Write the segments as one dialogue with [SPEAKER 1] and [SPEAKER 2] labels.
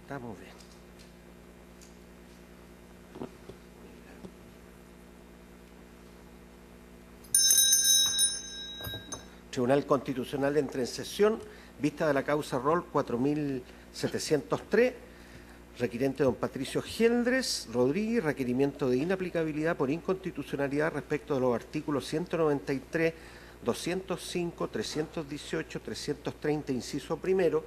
[SPEAKER 1] Estamos bien. Tribunal Constitucional entra en sesión, vista de la causa Rol 4703, requirente don Patricio Geldres Rodríguez, requerimiento de inaplicabilidad por inconstitucionalidad respecto de los artículos 193, 205, 318, 330, inciso primero,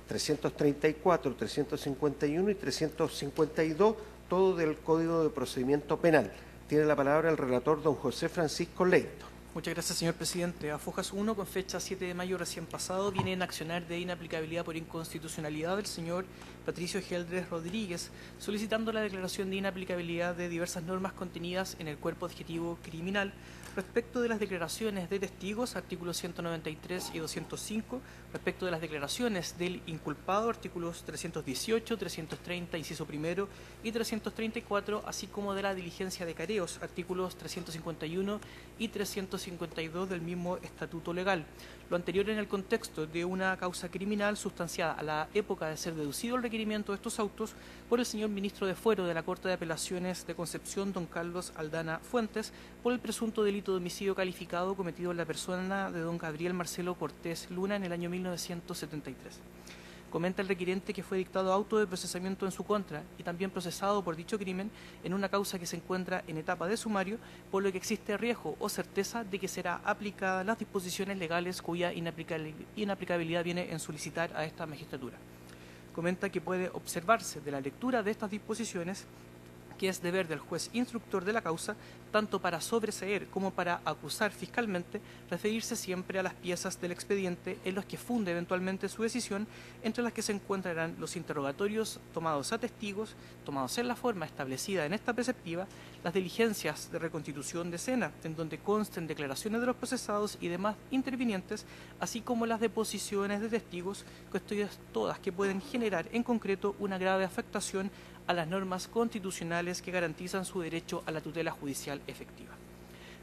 [SPEAKER 1] 334, 351 y 352, todo del Código de Procedimiento Penal. Tiene la palabra el relator don José Francisco Leito.
[SPEAKER 2] Muchas gracias, señor presidente. A Fojas 1, con fecha 7 de mayo recién pasado, viene en accionar de inaplicabilidad por inconstitucionalidad del señor Patricio Geldres Rodríguez, solicitando la declaración de inaplicabilidad de diversas normas contenidas en el cuerpo adjetivo criminal respecto de las declaraciones de testigos, artículos 193 y 205, respecto de las declaraciones del inculpado, artículos 318, 330, inciso primero, y 334, así como de la diligencia de careos, artículos 351 y 352 del mismo estatuto legal. Lo anterior en el contexto de una causa criminal sustanciada a la época de ser deducido el requerimiento de estos autos por el señor ministro de Fuero de la Corte de Apelaciones de Concepción, don Carlos Aldana Fuentes, por el presunto delito de homicidio calificado cometido en la persona de don Gabriel Marcelo Cortés Luna en el año 1973. Comenta el requirente que fue dictado auto de procesamiento en su contra y también procesado por dicho crimen en una causa que se encuentra en etapa de sumario, por lo que existe riesgo o certeza de que será aplicada las disposiciones legales cuya inaplicabilidad viene en solicitar a esta magistratura. Comenta que puede observarse de la lectura de estas disposiciones que es deber del juez instructor de la causa, tanto para sobreseer como para acusar fiscalmente, referirse siempre a las piezas del expediente en los que funde eventualmente su decisión, entre las que se encontrarán los interrogatorios tomados a testigos, tomados en la forma establecida en esta preceptiva, las diligencias de reconstitución de escena, en donde consten declaraciones de los procesados y demás intervinientes, así como las deposiciones de testigos, cuestiones todas que pueden generar en concreto una grave afectación a las normas constitucionales que garantizan su derecho a la tutela judicial efectiva.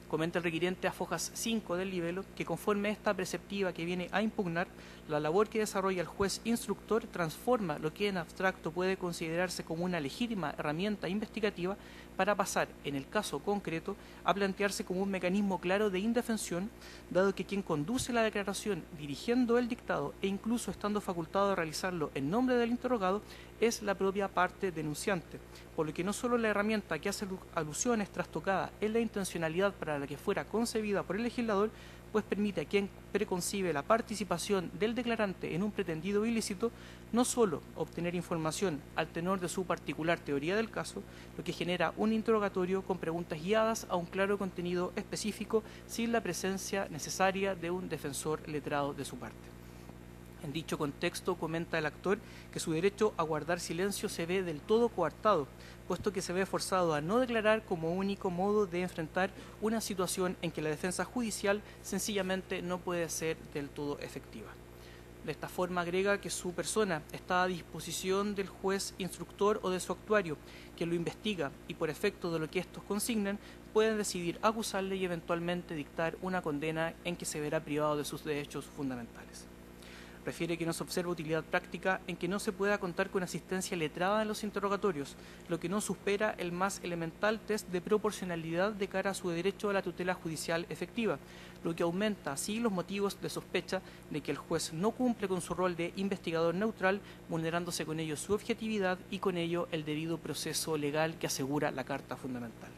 [SPEAKER 2] Comenta el requirente a Fojas 5 del libelo que conforme a esta preceptiva que viene a impugnar, la labor que desarrolla el juez instructor transforma lo que en abstracto puede considerarse como una legítima herramienta investigativa para pasar, en el caso concreto, a plantearse como un mecanismo claro de indefensión, dado que quien conduce la declaración dirigiendo el dictado e incluso estando facultado de realizarlo en nombre del interrogado es la propia parte denunciante, por lo que no solo la herramienta que hace alusión es trastocada en la intencionalidad para la que fuera concebida por el legislador, pues permite a quien preconcibe la participación del declarante en un pretendido ilícito no solo obtener información al tenor de su particular teoría del caso, lo que genera un interrogatorio con preguntas guiadas a un claro contenido específico sin la presencia necesaria de un defensor letrado de su parte. En dicho contexto, comenta el actor que su derecho a guardar silencio se ve del todo coartado, puesto que se ve forzado a no declarar como único modo de enfrentar una situación en que la defensa judicial sencillamente no puede ser del todo efectiva. De esta forma agrega que su persona está a disposición del juez instructor o de su actuario, que lo investiga y por efecto de lo que estos consignan, pueden decidir acusarle y eventualmente dictar una condena en que se verá privado de sus derechos fundamentales. Refiere que no se observa utilidad práctica en que no se pueda contar con asistencia letrada en los interrogatorios, lo que no supera el más elemental test de proporcionalidad de cara a su derecho a la tutela judicial efectiva, lo que aumenta así los motivos de sospecha de que el juez no cumple con su rol de investigador neutral, vulnerándose con ello su objetividad y con ello el debido proceso legal que asegura la Carta Fundamental.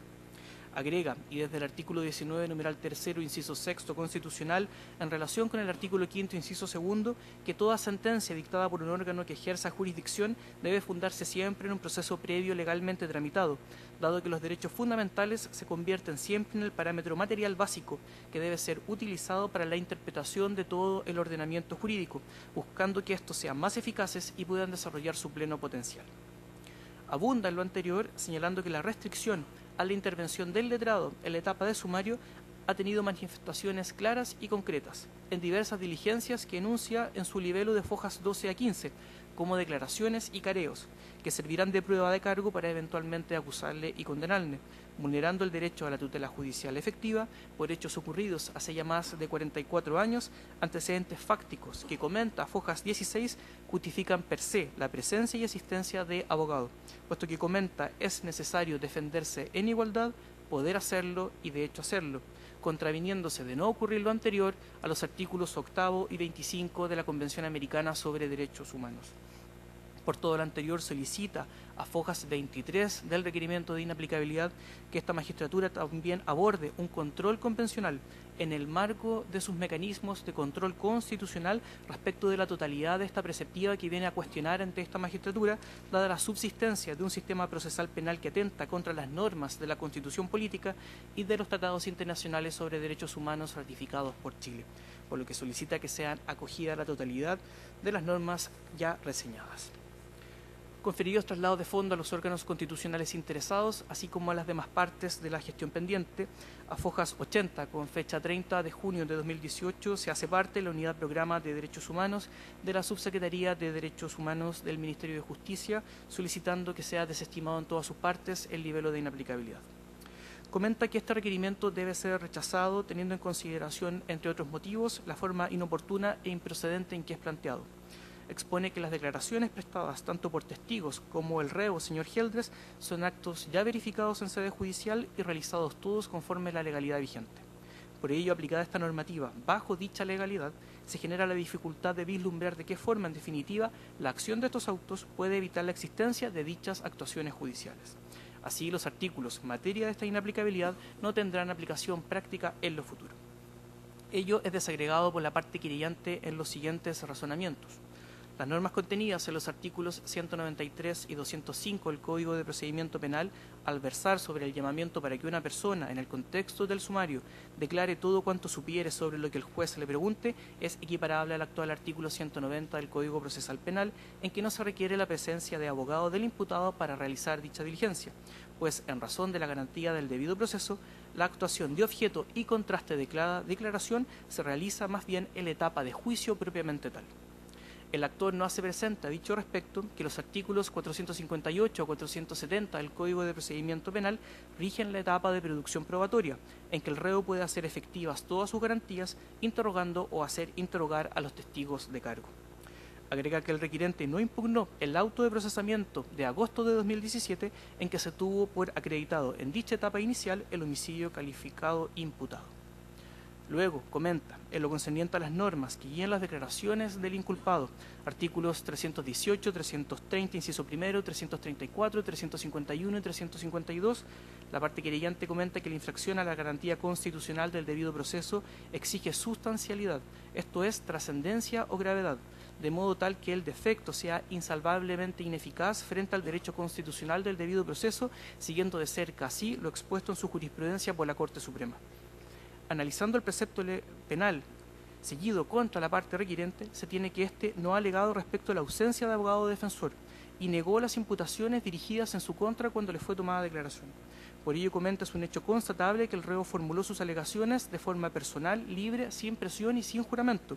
[SPEAKER 2] Agrega, y desde el artículo 19, numeral tercero, inciso sexto constitucional, en relación con el artículo quinto, inciso segundo, que toda sentencia dictada por un órgano que ejerza jurisdicción debe fundarse siempre en un proceso previo legalmente tramitado, dado que los derechos fundamentales se convierten siempre en el parámetro material básico que debe ser utilizado para la interpretación de todo el ordenamiento jurídico, buscando que estos sean más eficaces y puedan desarrollar su pleno potencial. Abunda en lo anterior, señalando que la restricción a la intervención del letrado en la etapa de sumario ha tenido manifestaciones claras y concretas en diversas diligencias que enuncia en su libelo de fojas 12 a 15, como declaraciones y careos, que servirán de prueba de cargo para eventualmente acusarle y condenarle, vulnerando el derecho a la tutela judicial efectiva por hechos ocurridos hace ya más de 44 años, antecedentes fácticos que comenta fojas 16 justifican per se la presencia y asistencia de abogado, puesto que comenta es necesario defenderse en igualdad, poder hacerlo y de hecho hacerlo, contraviniéndose de no ocurrir lo anterior a los artículos 8 y 25 de la Convención Americana sobre Derechos Humanos. Por todo lo anterior, solicita a fojas 23 del requerimiento de inaplicabilidad que esta magistratura también aborde un control convencional en el marco de sus mecanismos de control constitucional respecto de la totalidad de esta preceptiva que viene a cuestionar ante esta magistratura, dada la subsistencia de un sistema procesal penal que atenta contra las normas de la Constitución política y de los tratados internacionales sobre derechos humanos ratificados por Chile, por lo que solicita que sean acogidas la totalidad de las normas ya reseñadas. Conferidos traslados de fondo a los órganos constitucionales interesados, así como a las demás partes de la gestión pendiente. A fojas 80, con fecha 30 de junio de 2018, se hace parte de la Unidad Programa de Derechos Humanos de la Subsecretaría de Derechos Humanos del Ministerio de Justicia, solicitando que sea desestimado en todas sus partes el libelo de inaplicabilidad. Comenta que este requerimiento debe ser rechazado teniendo en consideración, entre otros motivos, la forma inoportuna e improcedente en que es planteado. Expone que las declaraciones prestadas tanto por testigos como el reo, señor Geldres, son actos ya verificados en sede judicial y realizados todos conforme a la legalidad vigente. Por ello, aplicada esta normativa bajo dicha legalidad, se genera la dificultad de vislumbrar de qué forma, en definitiva, la acción de estos autos puede evitar la existencia de dichas actuaciones judiciales. Así, los artículos materia de esta inaplicabilidad no tendrán aplicación práctica en lo futuro. Ello es desagregado por la parte querellante en los siguientes razonamientos. Las normas contenidas en los artículos 193 y 205 del Código de Procedimiento Penal, al versar sobre el llamamiento para que una persona, en el contexto del sumario, declare todo cuanto supiere sobre lo que el juez le pregunte, es equiparable al actual artículo 190 del Código Procesal Penal, en que no se requiere la presencia de abogado del imputado para realizar dicha diligencia, pues, en razón de la garantía del debido proceso, la actuación de objeto y contraste de declaración se realiza más bien en la etapa de juicio propiamente tal. El actor no hace presente a dicho respecto que los artículos 458 o 470 del Código de Procedimiento Penal rigen la etapa de producción probatoria, en que el reo puede hacer efectivas todas sus garantías, interrogando o hacer interrogar a los testigos de cargo. Agrega que el requirente no impugnó el auto de procesamiento de agosto de 2017 en que se tuvo por acreditado en dicha etapa inicial el homicidio calificado imputado. Luego, comenta, en lo concerniente a las normas que guían las declaraciones del inculpado, artículos 318, 330, inciso primero, 334, 351 y 352, la parte querellante comenta que la infracción a la garantía constitucional del debido proceso exige sustancialidad, esto es, trascendencia o gravedad, de modo tal que el defecto sea insalvablemente ineficaz frente al derecho constitucional del debido proceso, siguiendo de cerca así lo expuesto en su jurisprudencia por la Corte Suprema. Analizando el precepto penal seguido contra la parte requirente, se tiene que éste no ha alegado respecto a la ausencia de abogado defensor y negó las imputaciones dirigidas en su contra cuando le fue tomada declaración. Por ello comenta es un hecho constatable que el reo formuló sus alegaciones de forma personal, libre, sin presión y sin juramento,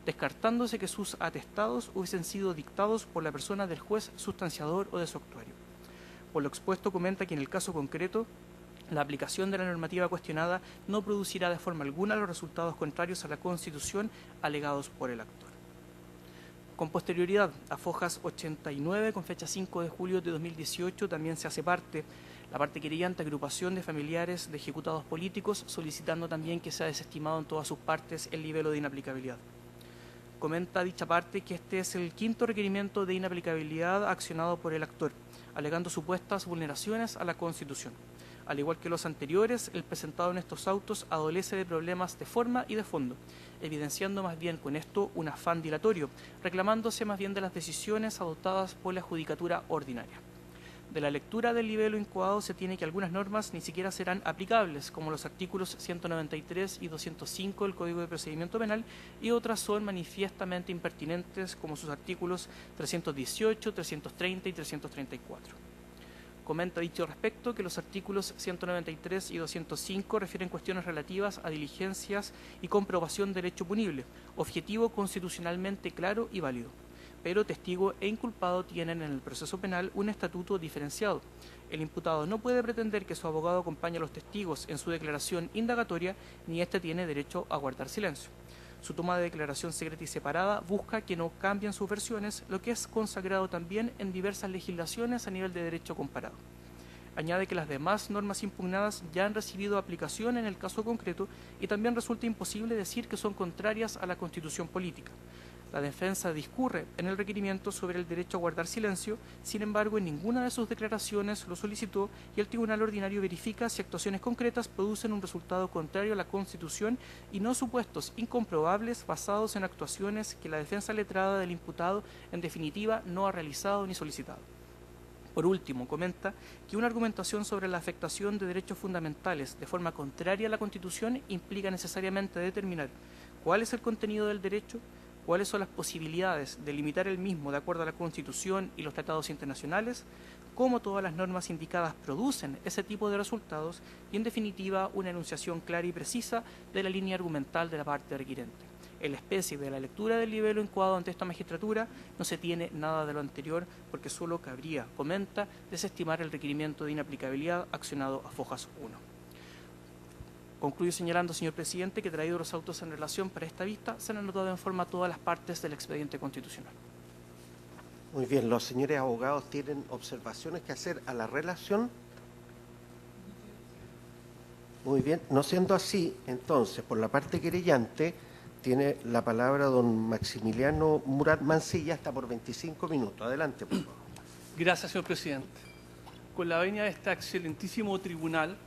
[SPEAKER 2] descartándose que sus atestados hubiesen sido dictados por la persona del juez sustanciador o de su actuario. Por lo expuesto comenta que en el caso concreto, la aplicación de la normativa cuestionada no producirá de forma alguna los resultados contrarios a la Constitución alegados por el actor. Con posterioridad a fojas 89, con fecha 5 de julio de 2018, también se hace parte la parte querellante agrupación de familiares de ejecutados políticos, solicitando también que sea desestimado en todas sus partes el libelo de inaplicabilidad. Comenta dicha parte que este es el quinto requerimiento de inaplicabilidad accionado por el actor, alegando supuestas vulneraciones a la Constitución. Al igual que los anteriores, el presentado en estos autos adolece de problemas de forma y de fondo, evidenciando más bien con esto un afán dilatorio, reclamándose más bien de las decisiones adoptadas por la judicatura ordinaria. De la lectura del libelo incoado se tiene que algunas normas ni siquiera serán aplicables, como los artículos 193 y 205 del Código de Procedimiento Penal, y otras son manifiestamente impertinentes, como sus artículos 318, 330 y 334. Comenta dicho respecto que los artículos 193 y 205 refieren cuestiones relativas a diligencias y comprobación del hecho punible, objetivo constitucionalmente claro y válido. Pero testigo e inculpado tienen en el proceso penal un estatuto diferenciado. El imputado no puede pretender que su abogado acompañe a los testigos en su declaración indagatoria, ni éste tiene derecho a guardar silencio. Su toma de declaración secreta y separada busca que no cambien sus versiones, lo que es consagrado también en diversas legislaciones a nivel de derecho comparado. Añade que las demás normas impugnadas ya han recibido aplicación en el caso concreto y también resulta imposible decir que son contrarias a la Constitución política. La defensa discurre en el requerimiento sobre el derecho a guardar silencio, sin embargo, en ninguna de sus declaraciones lo solicitó y el Tribunal Ordinario verifica si actuaciones concretas producen un resultado contrario a la Constitución y no supuestos incomprobables basados en actuaciones que la defensa letrada del imputado, en definitiva, no ha realizado ni solicitado. Por último, comenta que una argumentación sobre la afectación de derechos fundamentales de forma contraria a la Constitución implica necesariamente determinar cuál es el contenido del derecho, cuáles son las posibilidades de limitar el mismo de acuerdo a la Constitución y los tratados internacionales, cómo todas las normas indicadas producen ese tipo de resultados y, en definitiva, una enunciación clara y precisa de la línea argumental de la parte requirente. En la especie de la lectura del libelo incoado ante esta magistratura no se tiene nada de lo anterior porque solo cabría, comenta, desestimar el requerimiento de inaplicabilidad accionado a Fojas 1. Concluyo señalando, señor presidente, que traído los autos en relación para esta vista, se han anotado en forma todas las partes del expediente constitucional.
[SPEAKER 1] Muy bien, los señores abogados tienen observaciones que hacer a la relación. Muy bien, no siendo así, entonces, por la parte querellante, tiene la palabra don Maximiliano Murat Mancilla, hasta por 25 minutos. Adelante, por favor.
[SPEAKER 3] Gracias, señor presidente. Con la venia de este excelentísimo tribunal,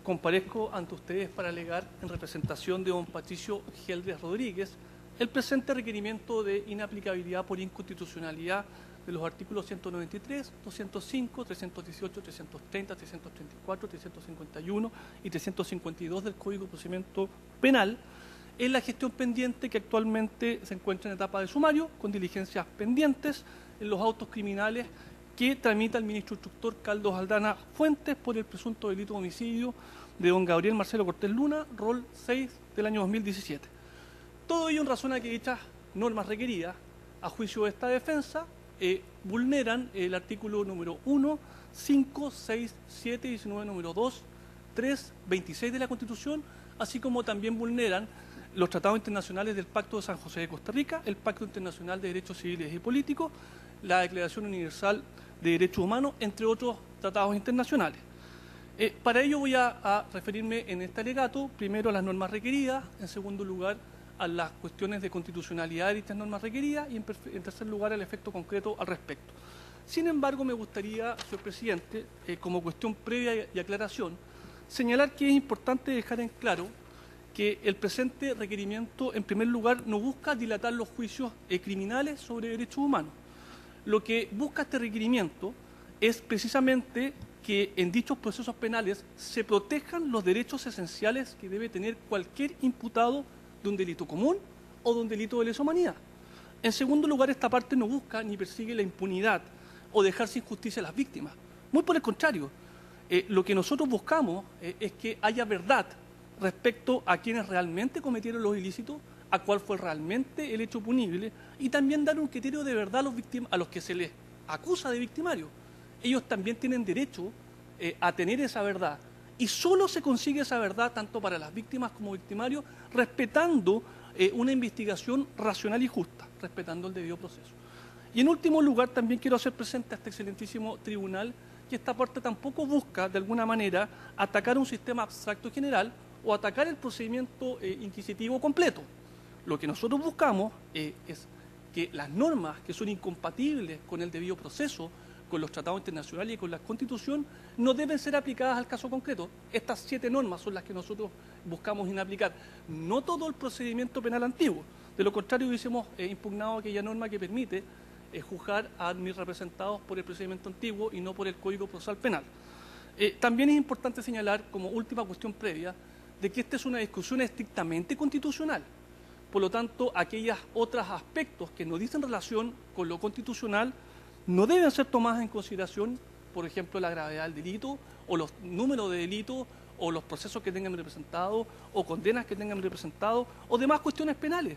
[SPEAKER 3] comparezco ante ustedes para alegar en representación de don Patricio Geldres Rodríguez el presente requerimiento de inaplicabilidad por inconstitucionalidad de los artículos 193, 205, 318, 330, 334, 351 y 352 del Código de Procedimiento Penal en la gestión pendiente que actualmente se encuentra en etapa de sumario, con diligencias pendientes en los autos criminales que tramita el ministro instructor Carlos Aldana Fuentes por el presunto delito de homicidio de don Gabriel Marcelo Cortés Luna, rol 6 del año 2017. Todo ello en razón a que dichas normas requeridas, a juicio de esta defensa, vulneran el artículo número 1, 5, 6, 7, 19, número 2, 3, 26 de la Constitución, así como también vulneran los tratados internacionales del Pacto de San José de Costa Rica, el Pacto Internacional de Derechos Civiles y Políticos, la Declaración Universal de Derechos Humanos, entre otros tratados internacionales. Para ello voy a referirme en este alegato, primero a las normas requeridas, en segundo lugar a las cuestiones de constitucionalidad de dichas normas requeridas y en tercer lugar al efecto concreto al respecto. Sin embargo, me gustaría, señor presidente, como cuestión previa y aclaración, señalar que es importante dejar en claro que el presente requerimiento, en primer lugar, no busca dilatar los juicios criminales sobre derechos humanos. Lo que busca este requerimiento es precisamente que en dichos procesos penales se protejan los derechos esenciales que debe tener cualquier imputado de un delito común o de un delito de lesa humanidad. En segundo lugar, esta parte no busca ni persigue la impunidad o dejar sin justicia a las víctimas. Muy por el contrario, lo que nosotros buscamos es que haya verdad respecto a quienes realmente cometieron los ilícitos, a cuál fue realmente el hecho punible y también dar un criterio de verdad a los que se les acusa de victimarios. Ellos también tienen derecho a tener esa verdad y solo se consigue esa verdad tanto para las víctimas como victimarios respetando una investigación racional y justa, respetando el debido proceso. Y en último lugar también quiero hacer presente a este excelentísimo tribunal que esta parte tampoco busca de alguna manera atacar un sistema abstracto general o atacar el procedimiento inquisitivo completo. Lo que nosotros buscamos es que las normas que son incompatibles con el debido proceso, con los tratados internacionales y con la Constitución, no deben ser aplicadas al caso concreto. Estas 7 normas son las que nosotros buscamos inaplicar. No todo el procedimiento penal antiguo. De lo contrario, hubiésemos impugnado aquella norma que permite juzgar a mis representados por el procedimiento antiguo y no por el Código Procesal Penal. También es importante señalar, como última cuestión previa, de que esta es una discusión estrictamente constitucional. Por lo tanto, aquellos otros aspectos que no dicen relación con lo constitucional no deben ser tomadas en consideración por ejemplo, la gravedad del delito, o los números de delitos, o los procesos que tengan representados, o condenas que tengan representados, o demás cuestiones penales.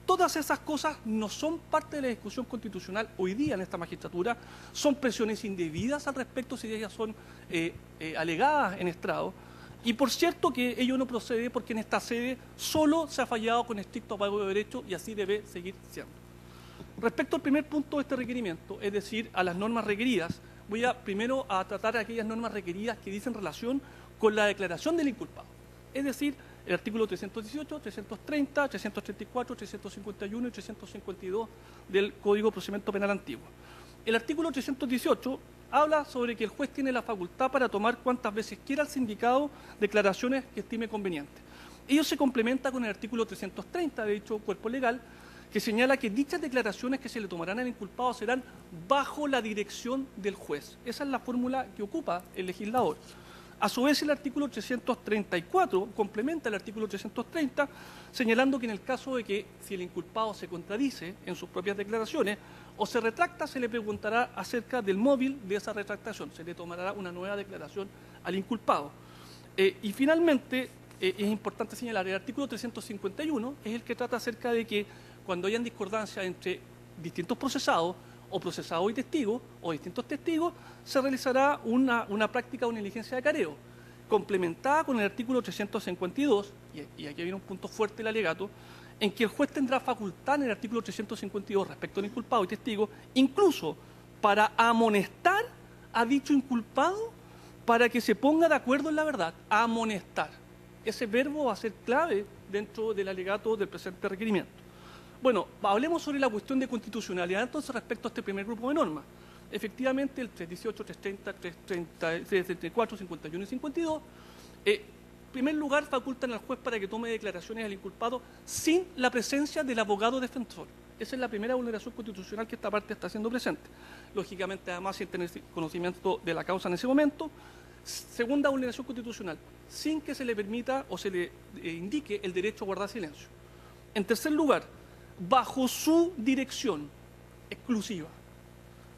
[SPEAKER 3] Todas esas cosas no son parte de la discusión constitucional hoy día en esta magistratura, son presiones indebidas al respecto si ellas son alegadas en estrado. Y por cierto que ello no procede porque en esta sede solo se ha fallado con estricto apago de derecho y así debe seguir siendo. Respecto al primer punto de este requerimiento, es decir, a las normas requeridas, voy primero a tratar aquellas normas requeridas que dicen relación con la declaración del inculpado. Es decir, el artículo 318, 330, 334, 351 y 352 del Código de Procedimiento Penal Antiguo. El artículo 318 habla sobre que el juez tiene la facultad para tomar cuantas veces quiera al sindicado declaraciones que estime convenientes. Ello se complementa con el artículo 330 de dicho cuerpo legal, que señala que dichas declaraciones que se le tomarán al inculpado serán bajo la dirección del juez. Esa es la fórmula que ocupa el legislador. A su vez, el artículo 334 complementa el artículo 330, señalando que en el caso de que si el inculpado se contradice en sus propias declaraciones o se retracta, se le preguntará acerca del móvil de esa retractación, se le tomará una nueva declaración al inculpado. Y finalmente, es importante señalar, el artículo 351 es el que trata acerca de que cuando hayan discordancia entre distintos procesados, o procesado y testigo, o distintos testigos, se realizará una práctica, una diligencia de careo, complementada con el artículo 352, y aquí viene un punto fuerte del alegato, en que el juez tendrá facultad en el artículo 352 respecto al inculpado y testigo, incluso para amonestar a dicho inculpado para que se ponga de acuerdo en la verdad, amonestar. Ese verbo va a ser clave dentro del alegato del presente requerimiento. Bueno, hablemos sobre la cuestión de constitucionalidad entonces respecto a este primer grupo de normas. Efectivamente, el 318, 330, 334, 51 y 52, en primer lugar, facultan al juez para que tome declaraciones al inculpado sin la presencia del abogado defensor. Esa es la primera vulneración constitucional que esta parte está haciendo presente. Lógicamente, además, sin tener conocimiento de la causa en ese momento. Segunda vulneración constitucional, sin que se le permita o se le indique el derecho a guardar silencio. En tercer lugar, bajo su dirección exclusiva.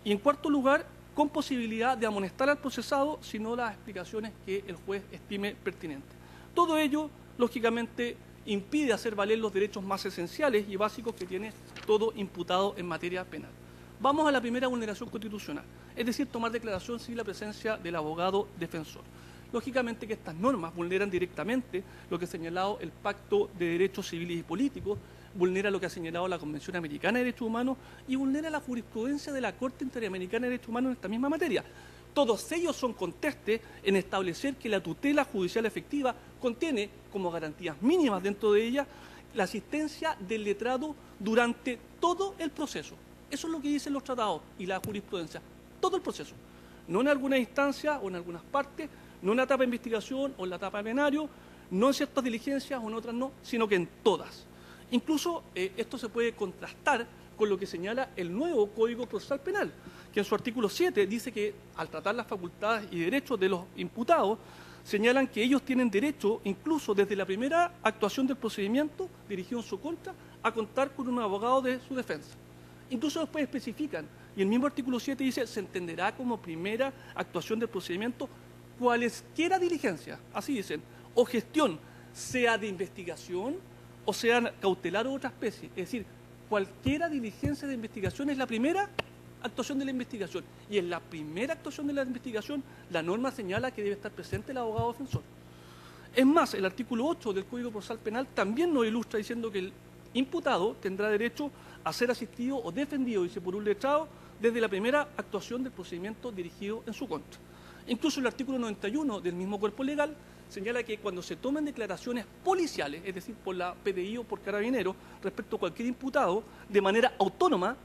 [SPEAKER 3] Y en cuarto lugar, con posibilidad de amonestar al procesado si no las explicaciones que el juez estime pertinentes. Todo ello, lógicamente, impide hacer valer los derechos más esenciales y básicos que tiene todo imputado en materia penal. Vamos a la primera vulneración constitucional, es decir, tomar declaración sin la presencia del abogado defensor. Lógicamente que estas normas vulneran directamente lo que ha señalado el Pacto de Derechos Civiles y Políticos, vulnera lo que ha señalado la Convención Americana de Derechos Humanos y vulnera la jurisprudencia de la Corte Interamericana de Derechos Humanos en esta misma materia. Todos ellos son contestes en establecer que la tutela judicial efectiva contiene como garantías mínimas dentro de ella la asistencia del letrado durante todo el proceso. Eso es lo que dicen los tratados y la jurisprudencia, todo el proceso. No en algunas instancias o en algunas partes, no en la etapa de investigación o en la etapa de plenario, no en ciertas diligencias o en otras no, sino que en todas. Incluso esto se puede contrastar con lo que señala el nuevo Código Procesal Penal, que en su artículo 7 dice que al tratar las facultades y derechos de los imputados, señalan que ellos tienen derecho, incluso desde la primera actuación del procedimiento dirigido en su contra, a contar con un abogado de su defensa. Incluso después especifican, y el mismo artículo 7 dice, se entenderá como primera actuación del procedimiento cualesquiera diligencia, así dicen, o gestión, sea de investigación o sea cautelar o otra especie. Es decir, cualquiera diligencia de investigación es la primera actuación de la investigación. Y en la primera actuación de la investigación, la norma señala que debe estar presente el abogado defensor. Es más, el artículo 8 del Código Procesal Penal también nos ilustra diciendo que el imputado tendrá derecho a ser asistido o defendido, dice, por un letrado, desde la primera actuación del procedimiento dirigido en su contra. Incluso el artículo 91 del mismo cuerpo legal señala que cuando se tomen declaraciones policiales, es decir, por la PDI o por Carabineros, respecto a cualquier imputado, de manera autónoma,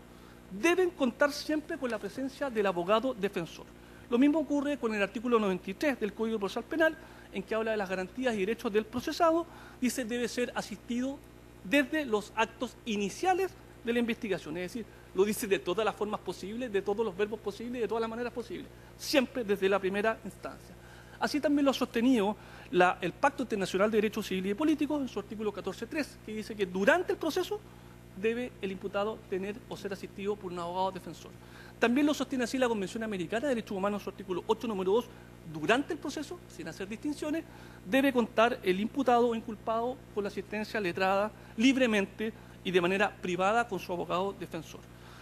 [SPEAKER 3] deben contar siempre con la presencia del abogado defensor. Lo mismo ocurre con el artículo 93 del Código Procesal Penal, en que habla de las garantías y derechos del procesado, dice debe ser asistido desde los actos iniciales de la investigación, es decir, lo dice de todas las formas posibles, de todos los verbos posibles, de todas las maneras posibles, siempre desde la primera instancia. Así también lo ha sostenido el Pacto Internacional de Derechos Civiles y Políticos en su artículo 14.3, que dice que durante el proceso debe el imputado tener o ser asistido por un abogado defensor. También lo sostiene así la Convención Americana de Derechos Humanos, su artículo 8, número 2, durante el proceso, sin hacer distinciones, debe contar el imputado o inculpado con la asistencia letrada libremente y de manera privada con su abogado defensor.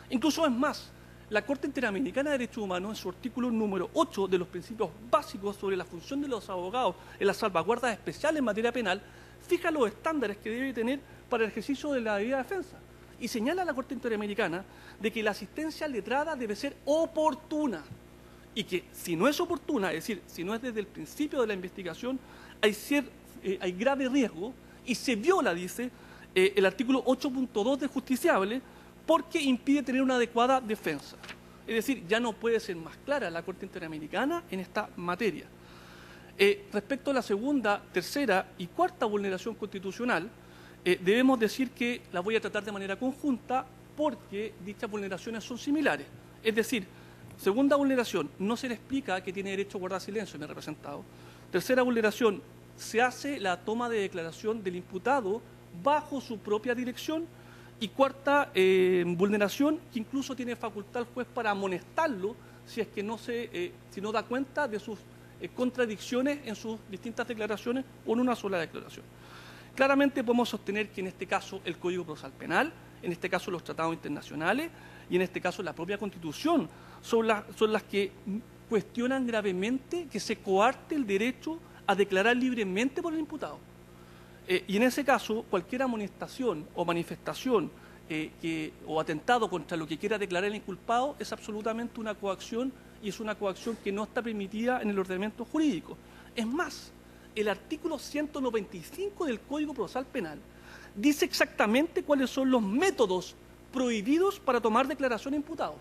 [SPEAKER 3] Incluso es más, la Corte Interamericana de Derechos Humanos, en su artículo número 8 de los principios básicos sobre la función de los abogados en las salvaguardas especiales en materia penal, fija los estándares que debe tener para el ejercicio de la debida defensa. Y señala a la Corte Interamericana de que la asistencia letrada debe ser oportuna y que si no es oportuna, es decir, si no es desde el principio de la investigación, hay grave riesgo y se viola, dice, el artículo 8.2 del justiciable porque impide tener una adecuada defensa. Es decir, ya no puede ser más clara la Corte Interamericana en esta materia. Respecto a la segunda, tercera y cuarta vulneración constitucional, debemos decir que la voy a tratar de manera conjunta porque dichas vulneraciones son similares. Es decir, segunda vulneración, no se le explica que tiene derecho a guardar silencio en el representado. Tercera vulneración, se hace la toma de declaración del imputado bajo su propia dirección. Y cuarta vulneración, que incluso tiene facultad el juez para amonestarlo si es que si no da cuenta de sus contradicciones en sus distintas declaraciones o en una sola declaración. Claramente podemos sostener que en este caso el Código Procesal Penal, en este caso los tratados internacionales y en este caso la propia Constitución son las que cuestionan gravemente que se coarte el derecho a declarar libremente por el imputado. Y en ese caso, cualquier amonestación o manifestación o atentado contra lo que quiera declarar el inculpado es absolutamente una coacción y es una coacción que no está permitida en el ordenamiento jurídico. Es más, el artículo 195 del Código Procesal Penal dice exactamente cuáles son los métodos prohibidos para tomar declaración a imputados.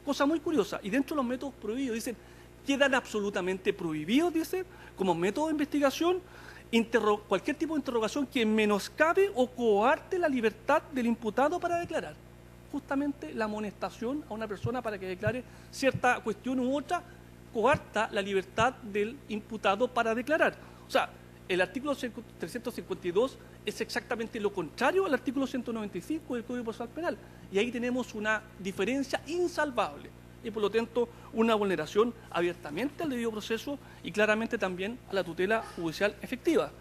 [SPEAKER 3] Cosa muy curiosa, y dentro de los métodos prohibidos dicen, quedan absolutamente prohibidos, dice, como método de investigación, cualquier tipo de interrogación que menoscabe o coarte la libertad del imputado para declarar. Justamente la amonestación a una persona para que declare cierta cuestión u otra coarta la libertad del imputado para declarar. O sea, el artículo 352 es exactamente lo contrario al artículo 195 del Código Procesal Penal. Y ahí tenemos una diferencia insalvable y por lo tanto una vulneración abiertamente al debido proceso y claramente también a la tutela judicial efectiva.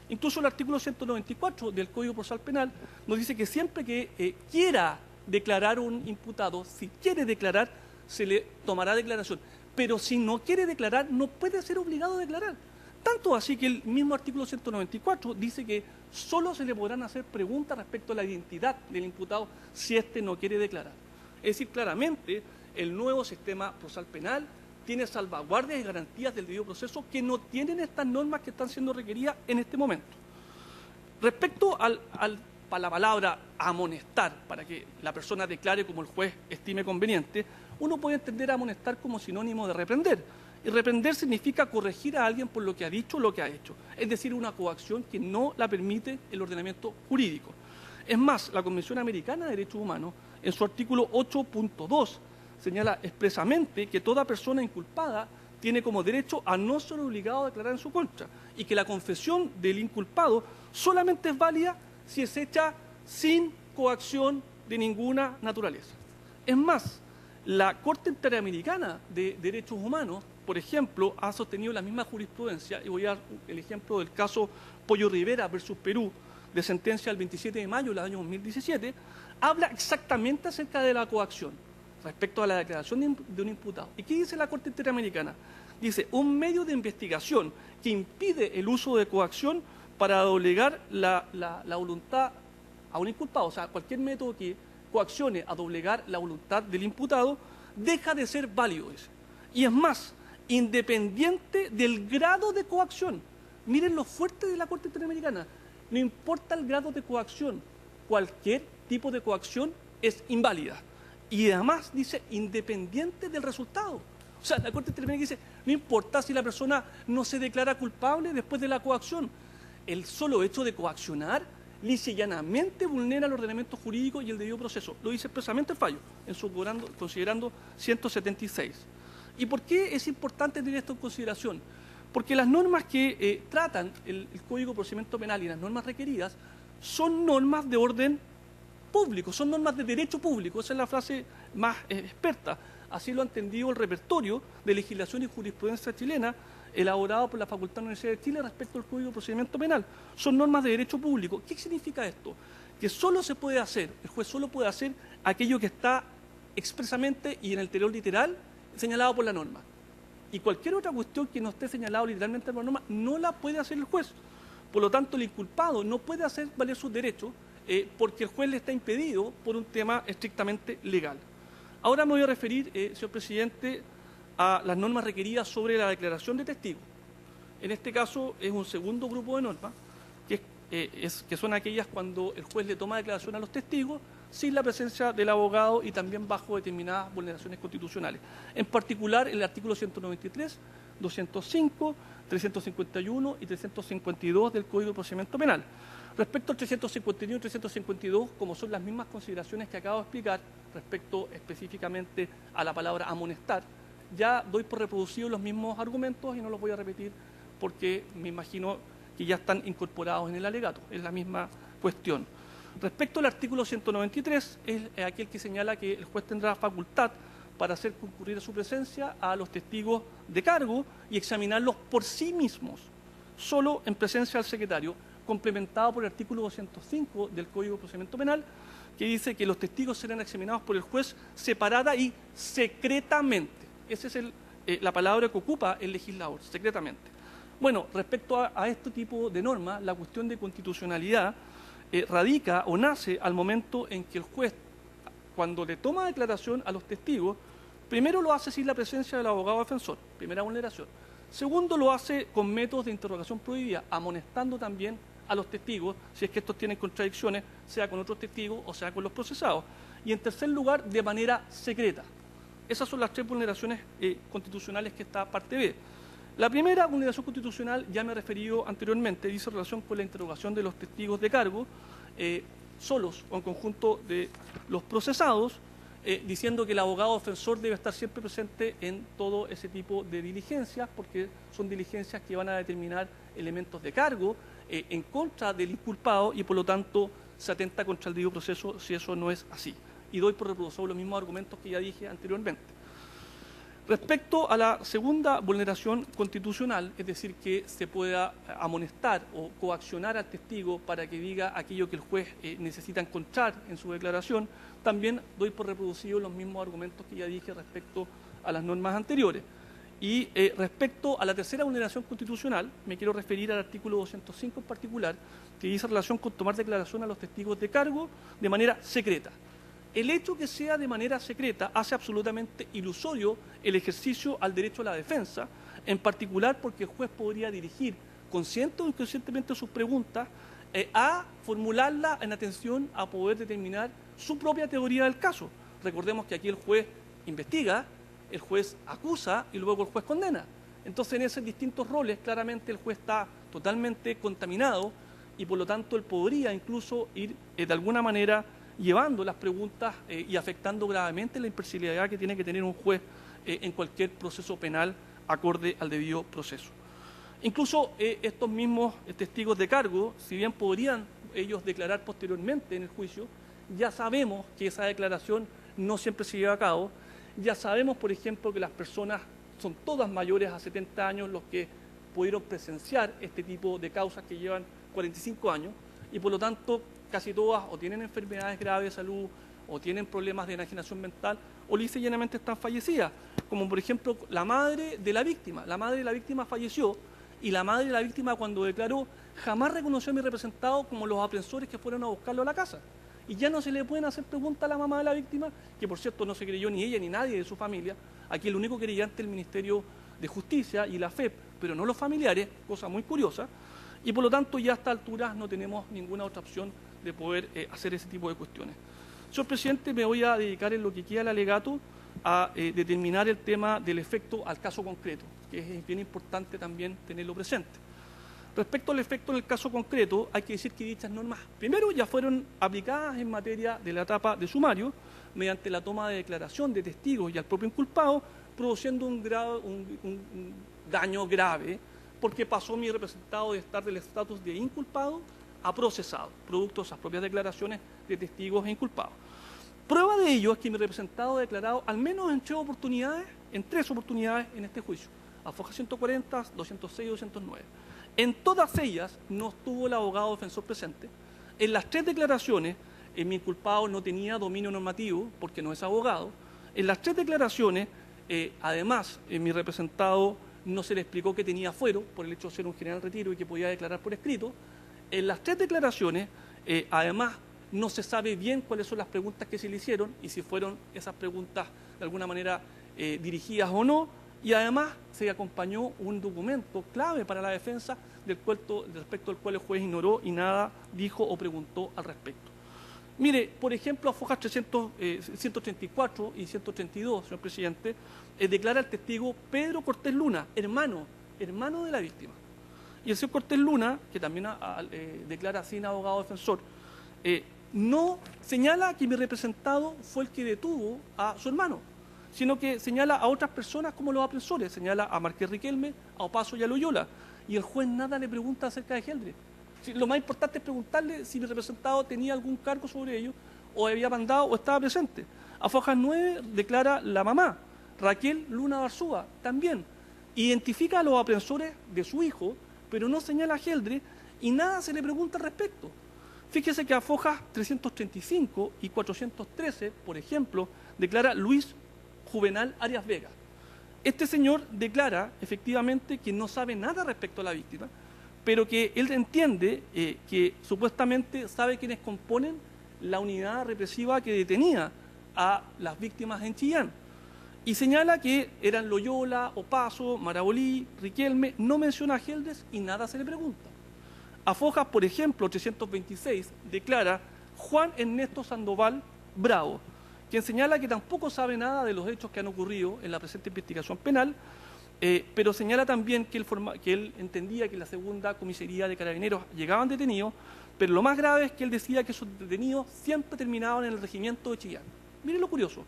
[SPEAKER 3] Incluso el artículo 194 del Código Procesal Penal nos dice que siempre que quiera declarar un imputado, si quiere declarar, se le tomará declaración. Pero si no quiere declarar, no puede ser obligado a declarar. Tanto así que el mismo artículo 194 dice que solo se le podrán hacer preguntas respecto a la identidad del imputado si éste no quiere declarar. Es decir, claramente, el nuevo sistema procesal penal tiene salvaguardias y garantías del debido proceso que no tienen estas normas que están siendo requeridas en este momento. Respecto a la palabra amonestar, para que la persona declare como el juez estime conveniente, uno puede entender amonestar como sinónimo de reprender. Y reprender significa corregir a alguien por lo que ha dicho o lo que ha hecho. Es decir, una coacción que no la permite el ordenamiento jurídico. Es más, la Convención Americana de Derechos Humanos, en su artículo 8.2, señala expresamente que toda persona inculpada tiene como derecho a no ser obligado a declarar en su contra y que la confesión del inculpado solamente es válida si es hecha sin coacción de ninguna naturaleza. Es más, la Corte Interamericana de Derechos Humanos, por ejemplo, ha sostenido la misma jurisprudencia, y voy a dar el ejemplo del caso Pollo Rivera versus Perú, de sentencia del 27 de mayo del año 2017, habla exactamente acerca de la coacción respecto a la declaración de un imputado. ¿Y qué dice la Corte Interamericana? Dice, un medio de investigación que impide el uso de coacción para doblegar la voluntad a un inculpado, o sea, cualquier método que coaccione a doblegar la voluntad del imputado, deja de ser válido, dice. Y es más, independiente del grado de coacción. Miren lo fuerte de la Corte Interamericana. No importa el grado de coacción, cualquier tipo de coacción es inválida. Y además dice, independiente del resultado. O sea, la Corte Interamericana dice, no importa si la persona no se declara culpable después de la coacción. El solo hecho de coaccionar lisa y llanamente vulnera el ordenamiento jurídico y el debido proceso. Lo dice expresamente el fallo, considerando 176. ¿Y por qué es importante tener esto en consideración? Porque las normas que tratan el Código de Procedimiento Penal y las normas requeridas son normas de orden públicos, son normas de derecho público, esa es la frase más experta. Así lo ha entendido el repertorio de legislación y jurisprudencia chilena elaborado por la Facultad de la Universidad de Chile respecto al Código de Procedimiento Penal. Son normas de derecho público. ¿Qué significa esto? Que solo se puede hacer, el juez solo puede hacer aquello que está expresamente y en el interior literal señalado por la norma. Y cualquier otra cuestión que no esté señalado literalmente por la norma no la puede hacer el juez. Por lo tanto, el inculpado no puede hacer valer sus derechos porque el juez le está impedido por un tema estrictamente legal. Ahora me voy a referir, señor presidente, a las normas requeridas sobre la declaración de testigos. En este caso es un segundo grupo de normas, que son aquellas cuando el juez le toma declaración a los testigos sin la presencia del abogado y también bajo determinadas vulneraciones constitucionales. En particular, el artículo 193, 205, 351 y 352 del Código de Procedimiento Penal. Respecto al 351 y 352, como son las mismas consideraciones que acabo de explicar, respecto específicamente a la palabra amonestar, ya doy por reproducidos los mismos argumentos y no los voy a repetir porque me imagino que ya están incorporados en el alegato, es la misma cuestión. Respecto al artículo 193, es aquel que señala que el juez tendrá facultad para hacer concurrir a su presencia a los testigos de cargo y examinarlos por sí mismos, solo en presencia del secretario, complementado por el artículo 205 del Código de Procedimiento Penal, que dice que los testigos serán examinados por el juez separada y secretamente. Esa es la palabra que ocupa el legislador, secretamente. Bueno, respecto a este tipo de normas, la cuestión de constitucionalidad radica o nace al momento en que el juez, cuando le toma declaración a los testigos, primero lo hace sin la presencia del abogado defensor, primera vulneración. Segundo, lo hace con métodos de interrogación prohibida, amonestando también a los testigos, si es que estos tienen contradicciones, sea con otros testigos o sea con los procesados. Y en tercer lugar, de manera secreta. Esas son las tres vulneraciones constitucionales que está parte B. La primera vulneración constitucional, ya me he referido anteriormente, dice relación con la interrogación de los testigos de cargo, solos o en conjunto de los procesados, diciendo que el abogado defensor debe estar siempre presente en todo ese tipo de diligencias, porque son diligencias que van a determinar elementos de cargo en contra del inculpado y por lo tanto se atenta contra el debido proceso si eso no es así. Y doy por reproducido los mismos argumentos que ya dije anteriormente. Respecto a la segunda vulneración constitucional, es decir, que se pueda amonestar o coaccionar al testigo para que diga aquello que el juez necesita encontrar en su declaración, también doy por reproducido los mismos argumentos que ya dije respecto a las normas anteriores. Y respecto a la tercera vulneración constitucional, me quiero referir al artículo 205 en particular, que dice relación con tomar declaración a los testigos de cargo de manera secreta. El hecho que sea de manera secreta hace absolutamente ilusorio el ejercicio al derecho a la defensa, en particular porque el juez podría dirigir consciente o inconscientemente sus preguntas a formularla en atención a poder determinar su propia teoría del caso. Recordemos que aquí el juez investiga, el juez acusa y luego el juez condena. Entonces en esos distintos roles claramente el juez está totalmente contaminado y por lo tanto él podría incluso ir de alguna manera llevando las preguntas y afectando gravemente la imparcialidad que tiene que tener un juez en cualquier proceso penal acorde al debido proceso. Incluso estos mismos testigos de cargo, si bien podrían ellos declarar posteriormente en el juicio, ya sabemos que esa declaración no siempre se lleva a cabo, ya sabemos, por ejemplo, que las personas son todas mayores a 70 años los que pudieron presenciar este tipo de causas que llevan 45 años y por lo tanto casi todas o tienen enfermedades graves de salud o tienen problemas de enajenación mental o lisa y llanamente están fallecidas, como por ejemplo la madre de la víctima. La madre de la víctima falleció y la madre de la víctima cuando declaró jamás reconoció a mi representado como los aprensores que fueron a buscarlo a la casa. Y ya no se le pueden hacer preguntas a la mamá de la víctima, que por cierto no se creyó ni ella ni nadie de su familia. Aquí el único querellante es el Ministerio de Justicia y la FEP, pero no los familiares, cosa muy curiosa. Y por lo tanto ya a esta altura no tenemos ninguna otra opción de poder hacer ese tipo de cuestiones. Señor presidente, me voy a dedicar en lo que queda del alegato a determinar el tema del efecto al caso concreto, que es bien importante también tenerlo presente. Respecto al efecto en el caso concreto, hay que decir que dichas normas, primero, ya fueron aplicadas en materia de la etapa de sumario, mediante la toma de declaración de testigos y al propio inculpado, produciendo un daño grave, porque pasó mi representado de estar del estatus de inculpado ha procesado, producto de esas propias declaraciones de testigos e inculpados. Prueba de ello es que mi representado ha declarado al menos en tres oportunidades en este juicio, Afoja 140, 206 y 209. En todas ellas no estuvo el abogado defensor presente. En las tres declaraciones, mi inculpado no tenía dominio normativo porque no es abogado. En las tres declaraciones, además, mi representado no se le explicó que tenía fuero por el hecho de ser un general retiro y que podía declarar por escrito. En las tres declaraciones, además, no se sabe bien cuáles son las preguntas que se le hicieron y si fueron esas preguntas de alguna manera dirigidas o no. Y además se acompañó un documento clave para la defensa respecto al cual el juez ignoró y nada dijo o preguntó al respecto. Mire, por ejemplo, Afojas 134 y 132, señor presidente, declara el testigo Pedro Cortés Luna, hermano de la víctima. Y el señor Cortés Luna, que también declara sin abogado defensor, no señala que mi representado fue el que detuvo a su hermano, sino que señala a otras personas como los apresores, señala a Márquez Riquelme, a Opaso y a Loyola. Y el juez nada le pregunta acerca de Geldres. Lo más importante es preguntarle si mi representado tenía algún cargo sobre ello, o había mandado o estaba presente. A Fojas 9 declara la mamá, Raquel Luna Barzúa, también. Identifica a los aprensores de su hijo, pero no señala a Geldres y nada se le pregunta al respecto. Fíjese que a Fojas 335 y 413, por ejemplo, declara Luis Juvenal Arias Vega. Este señor declara efectivamente que no sabe nada respecto a la víctima, pero que él entiende que supuestamente sabe quiénes componen la unidad represiva que detenía a las víctimas en Chillán. Y señala que eran Loyola, Opaso, Marabolí, Riquelme, no menciona a Geldres y nada se le pregunta. A Fojas, por ejemplo, 326, declara Juan Ernesto Sandoval Bravo, quien señala que tampoco sabe nada de los hechos que han ocurrido en la presente investigación penal, pero señala también que él entendía que la segunda comisaría de Carabineros llegaban detenidos, pero lo más grave es que él decía que esos detenidos siempre terminaban en el regimiento de Chillán. Miren lo curioso.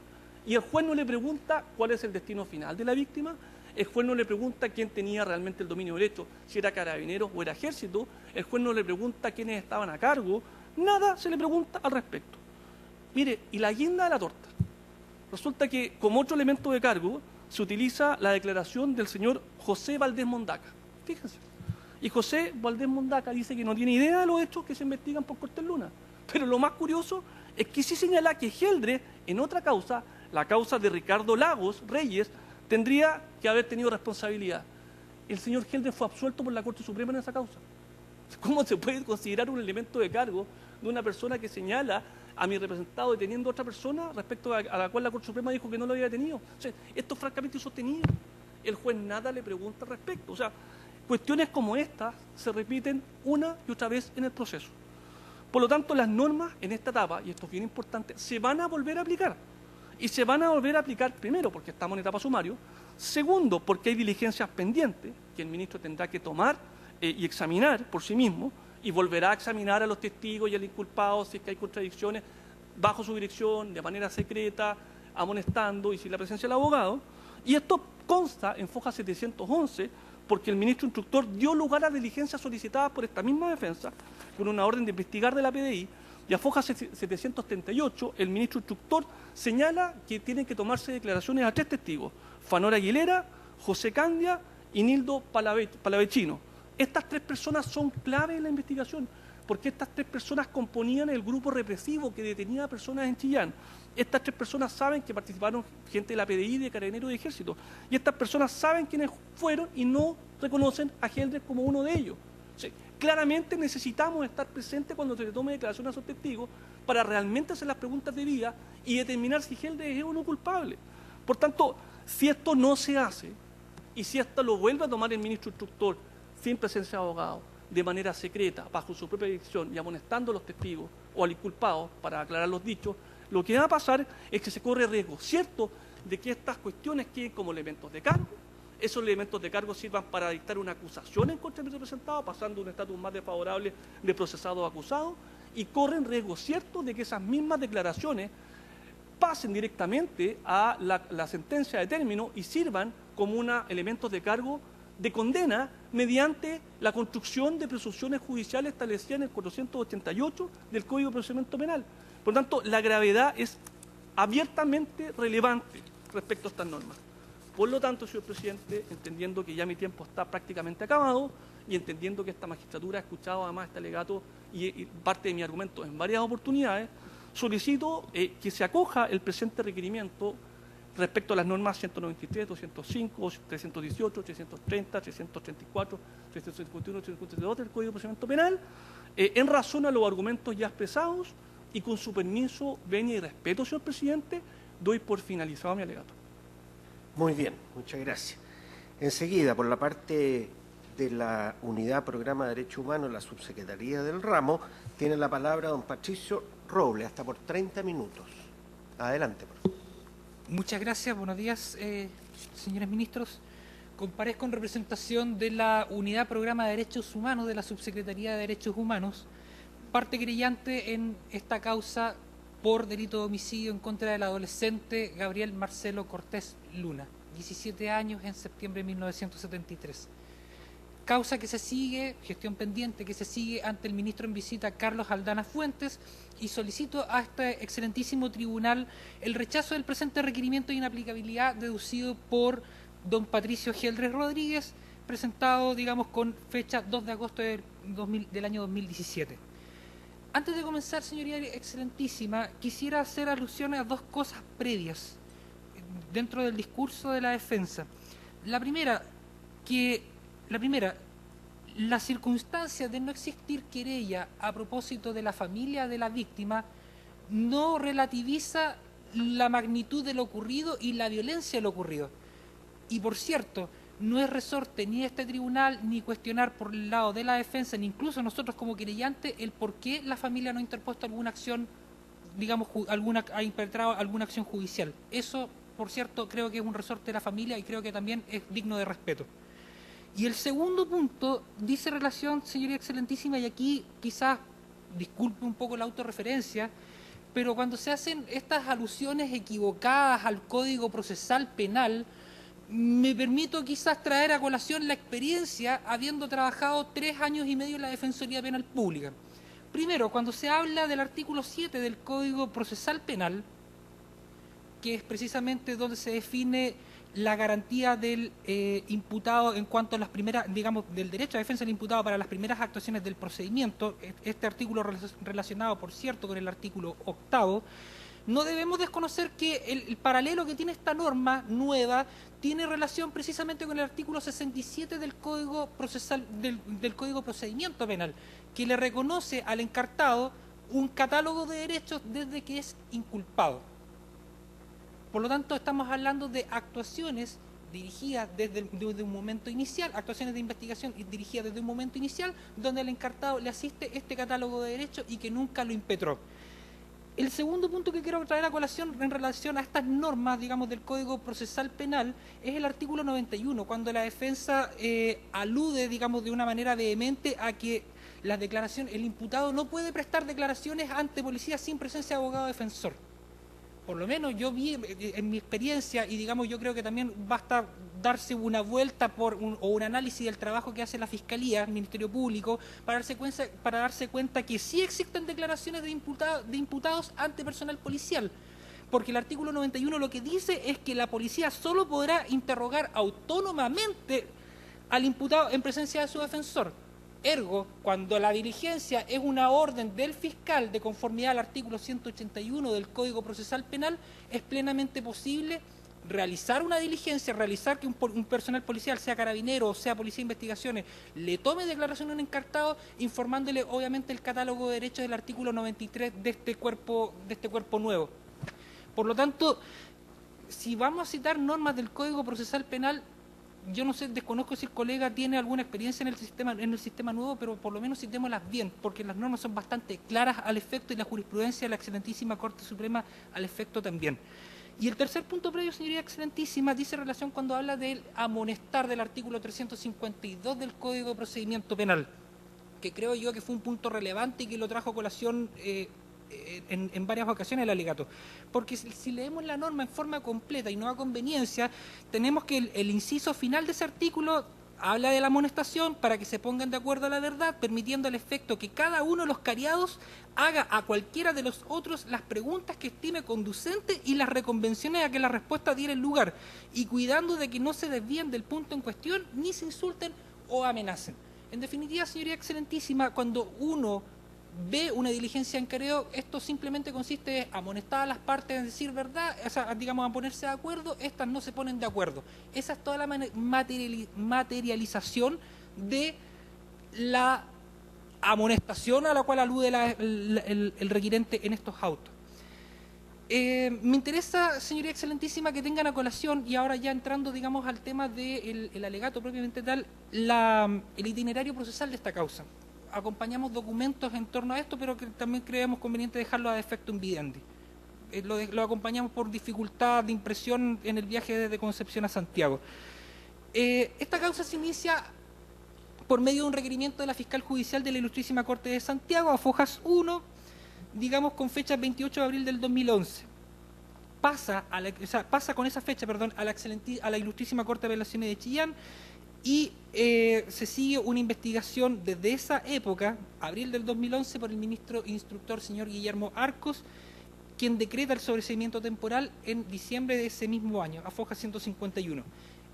[SPEAKER 3] Y el juez no le pregunta cuál es el destino final de la víctima, el juez no le pregunta quién tenía realmente el dominio del hecho, si era Carabineros o era Ejército, el juez no le pregunta quiénes estaban a cargo, nada se le pregunta al respecto. Mire, y la guinda de la torta. Resulta que como otro elemento de cargo se utiliza la declaración del señor José Valdés Mondaca. Fíjense. Y José Valdés Mondaca dice que no tiene idea de los hechos que se investigan por Cortés Luna. Pero lo más curioso es que sí señala que Geldres, en otra causa, la causa de Ricardo Lagos Reyes, tendría que haber tenido responsabilidad. El señor Geldres fue absuelto por la Corte Suprema en esa causa. ¿Cómo se puede considerar un elemento de cargo de una persona que señala a mi representado deteniendo a otra persona respecto a la cual la Corte Suprema dijo que no lo había detenido? O sea, esto es francamente insostenible. El juez nada le pregunta al respecto. O sea, cuestiones como estas se repiten una y otra vez en el proceso. Por lo tanto, las normas en esta etapa, y esto es bien importante, se van a volver a aplicar. Y se van a volver a aplicar, primero, porque estamos en etapa sumario, segundo, porque hay diligencias pendientes que el ministro tendrá que tomar y examinar por sí mismo, y volverá a examinar a los testigos y al inculpado si es que hay contradicciones bajo su dirección, de manera secreta, amonestando y sin la presencia del abogado. Y esto consta en Foja 711 porque el ministro instructor dio lugar a diligencias solicitadas por esta misma defensa con una orden de investigar de la PDI, y a Foja 738 el ministro instructor señala que tienen que tomarse declaraciones a tres testigos, Fanor Aguilera, José Candia y Nildo Palavecino. Estas tres personas son clave en la investigación, porque estas tres personas componían el grupo represivo que detenía a personas en Chillán. Estas tres personas saben que participaron gente de la PDI, de Carabineros y de Ejército. Y estas personas saben quiénes fueron y no reconocen a Geldres como uno de ellos. O sea, claramente necesitamos estar presentes cuando se le tome declaración a esos testigos para realmente hacer las preguntas debidas y determinar si Geldres es o no culpable. Por tanto, si esto no se hace y si esto lo vuelve a tomar el ministro instructor sin presencia de abogado, de manera secreta, bajo su propia dirección y amonestando a los testigos o al inculpado para aclarar los dichos, lo que va a pasar es que se corre riesgo, ¿cierto?, de que estas cuestiones queden como elementos de cargo, esos elementos de cargo sirvan para dictar una acusación en contra del representado, pasando un estatus más desfavorable de procesado a acusado, y corren riesgo, ¿cierto?, de que esas mismas declaraciones pasen directamente a la sentencia de término y sirvan como elementos de cargo de condena mediante la construcción de presunciones judiciales establecidas en el 488 del Código de Procedimiento Penal. Por lo tanto, la gravedad es abiertamente relevante respecto a estas normas. Por lo tanto, señor presidente, entendiendo que ya mi tiempo está prácticamente acabado y entendiendo que esta magistratura ha escuchado además este alegato y parte de mi argumento en varias oportunidades, solicito que se acoja el presente requerimiento respecto a las normas 193, 205, 318, 330, 334, 351, 352 del Código de Procedimiento Penal, en razón a los argumentos ya expresados y con su permiso, venia y respeto, señor presidente, doy por finalizado mi alegato.
[SPEAKER 1] Muy bien, muchas gracias. Enseguida, por la parte de la Unidad Programa de Derechos Humanos, la Subsecretaría del Ramo, tiene la palabra don Patricio Robles, hasta por 30 minutos. Adelante, por favor.
[SPEAKER 4] Muchas gracias, buenos días, señores ministros. Comparezco en representación de la Unidad Programa de Derechos Humanos de la Subsecretaría de Derechos Humanos, parte querellante en esta causa por delito de homicidio en contra del adolescente Gabriel Marcelo Cortés Luna, 17 años, en septiembre de 1973. Causa que se sigue, gestión pendiente, que se sigue ante el ministro en visita Carlos Aldana Fuentes, y solicito a este excelentísimo tribunal el rechazo del presente requerimiento de inaplicabilidad deducido por don Patricio Geldres Rodríguez, presentado, digamos, con fecha 2 de agosto del año 2017. Antes de comenzar, señoría excelentísima, quisiera hacer alusiones a dos cosas previas dentro del discurso de la defensa. La primera, la circunstancia de no existir querella a propósito de la familia de la víctima no relativiza la magnitud de lo ocurrido y la violencia de lo ocurrido. Y por cierto, no es resorte ni de este tribunal ni cuestionar por el lado de la defensa, ni incluso nosotros como querellante, el por qué la familia no ha interpuesto alguna acción, digamos, ha impetrado alguna acción judicial. Eso, por cierto, creo que es un resorte de la familia y creo que también es digno de respeto. Y el segundo punto dice relación, señoría excelentísima, y aquí quizás disculpe un poco la autorreferencia, pero cuando se hacen estas alusiones equivocadas al Código Procesal Penal, me permito quizás traer a colación la experiencia habiendo trabajado 3 años y medio en la Defensoría Penal Pública. Primero, cuando se habla del artículo 7 del Código Procesal Penal, que es precisamente donde se define la garantía del imputado en cuanto a las primeras, digamos, del derecho a defensa del imputado para las primeras actuaciones del procedimiento, este artículo relacionado, por cierto, con el artículo 8º, no debemos desconocer que el paralelo que tiene esta norma nueva tiene relación precisamente con el artículo 67 del Código Procesal, del Código Procedimiento Penal, que le reconoce al encartado un catálogo de derechos desde que es inculpado. Por lo tanto, estamos hablando de actuaciones dirigidas desde un momento inicial, actuaciones de investigación dirigidas desde un momento inicial, donde al encartado le asiste este catálogo de derechos y que nunca lo impetró. El segundo punto que quiero traer a colación en relación a estas normas, digamos, del Código Procesal Penal, es el artículo 91, cuando la defensa alude, digamos, de una manera vehemente a que las declaraciones, el imputado no puede prestar declaraciones ante policía sin presencia de abogado defensor. Por lo menos yo vi en mi experiencia, y digamos yo creo que también basta darse una vuelta o un análisis del trabajo que hace la Fiscalía, el Ministerio Público, para darse cuenta que sí existen declaraciones de imputados ante personal policial. Porque el artículo 91 lo que dice es que la policía solo podrá interrogar autónomamente al imputado en presencia de su defensor. Ergo, cuando la diligencia es una orden del fiscal de conformidad al artículo 181 del Código Procesal Penal, es plenamente posible realizar una diligencia, realizar que un personal policial, sea carabinero o sea policía de investigaciones, le tome declaración a un encartado, informándole obviamente el catálogo de derechos del artículo 93 de este cuerpo nuevo. Por lo tanto, si vamos a citar normas del Código Procesal Penal, yo no sé, desconozco si el colega tiene alguna experiencia en el sistema nuevo, pero por lo menos citémoslas bien, porque las normas son bastante claras al efecto y la jurisprudencia de la excelentísima Corte Suprema al efecto también. Y el tercer punto previo, señoría excelentísima, dice relación cuando habla del amonestar del artículo 352 del Código de Procedimiento Penal, que creo yo que fue un punto relevante y que lo trajo a colación en varias ocasiones el alegato. Porque si leemos la norma en forma completa y no a conveniencia, tenemos que el inciso final de ese artículo habla de la amonestación para que se pongan de acuerdo a la verdad, permitiendo el efecto que cada uno de los cariados haga a cualquiera de los otros las preguntas que estime conducentes y las reconvenciones a que la respuesta diera lugar, y cuidando de que no se desvíen del punto en cuestión ni se insulten o amenacen. En definitiva, señoría excelentísima, cuando uno ve una diligencia en careo, esto simplemente consiste en amonestar a las partes, en decir verdad, o sea, digamos, a ponerse de acuerdo, estas no se ponen de acuerdo. Esa es toda la materialización de la amonestación a la cual alude el requirente en estos autos. Me interesa, señoría excelentísima, que tengan a colación, y ahora ya entrando, digamos, al tema del alegato propiamente tal, el itinerario procesal de esta causa. Acompañamos documentos en torno a esto, pero que también creemos conveniente dejarlo a efecto invidendi. Lo acompañamos por dificultad de impresión en el viaje desde Concepción a Santiago. Esta causa se inicia por medio de un requerimiento de la fiscal judicial de la Ilustrísima Corte de Santiago, a Fojas 1, digamos con fecha 28 de abril del 2011. Pasa con esa fecha, perdón, a la Ilustrísima Corte de Apelaciones de Chillán, y se sigue una investigación desde esa época, abril del 2011, por el ministro instructor señor Guillermo Arcos, quien decreta el sobreseimiento temporal en diciembre de ese mismo año, a Foja 151.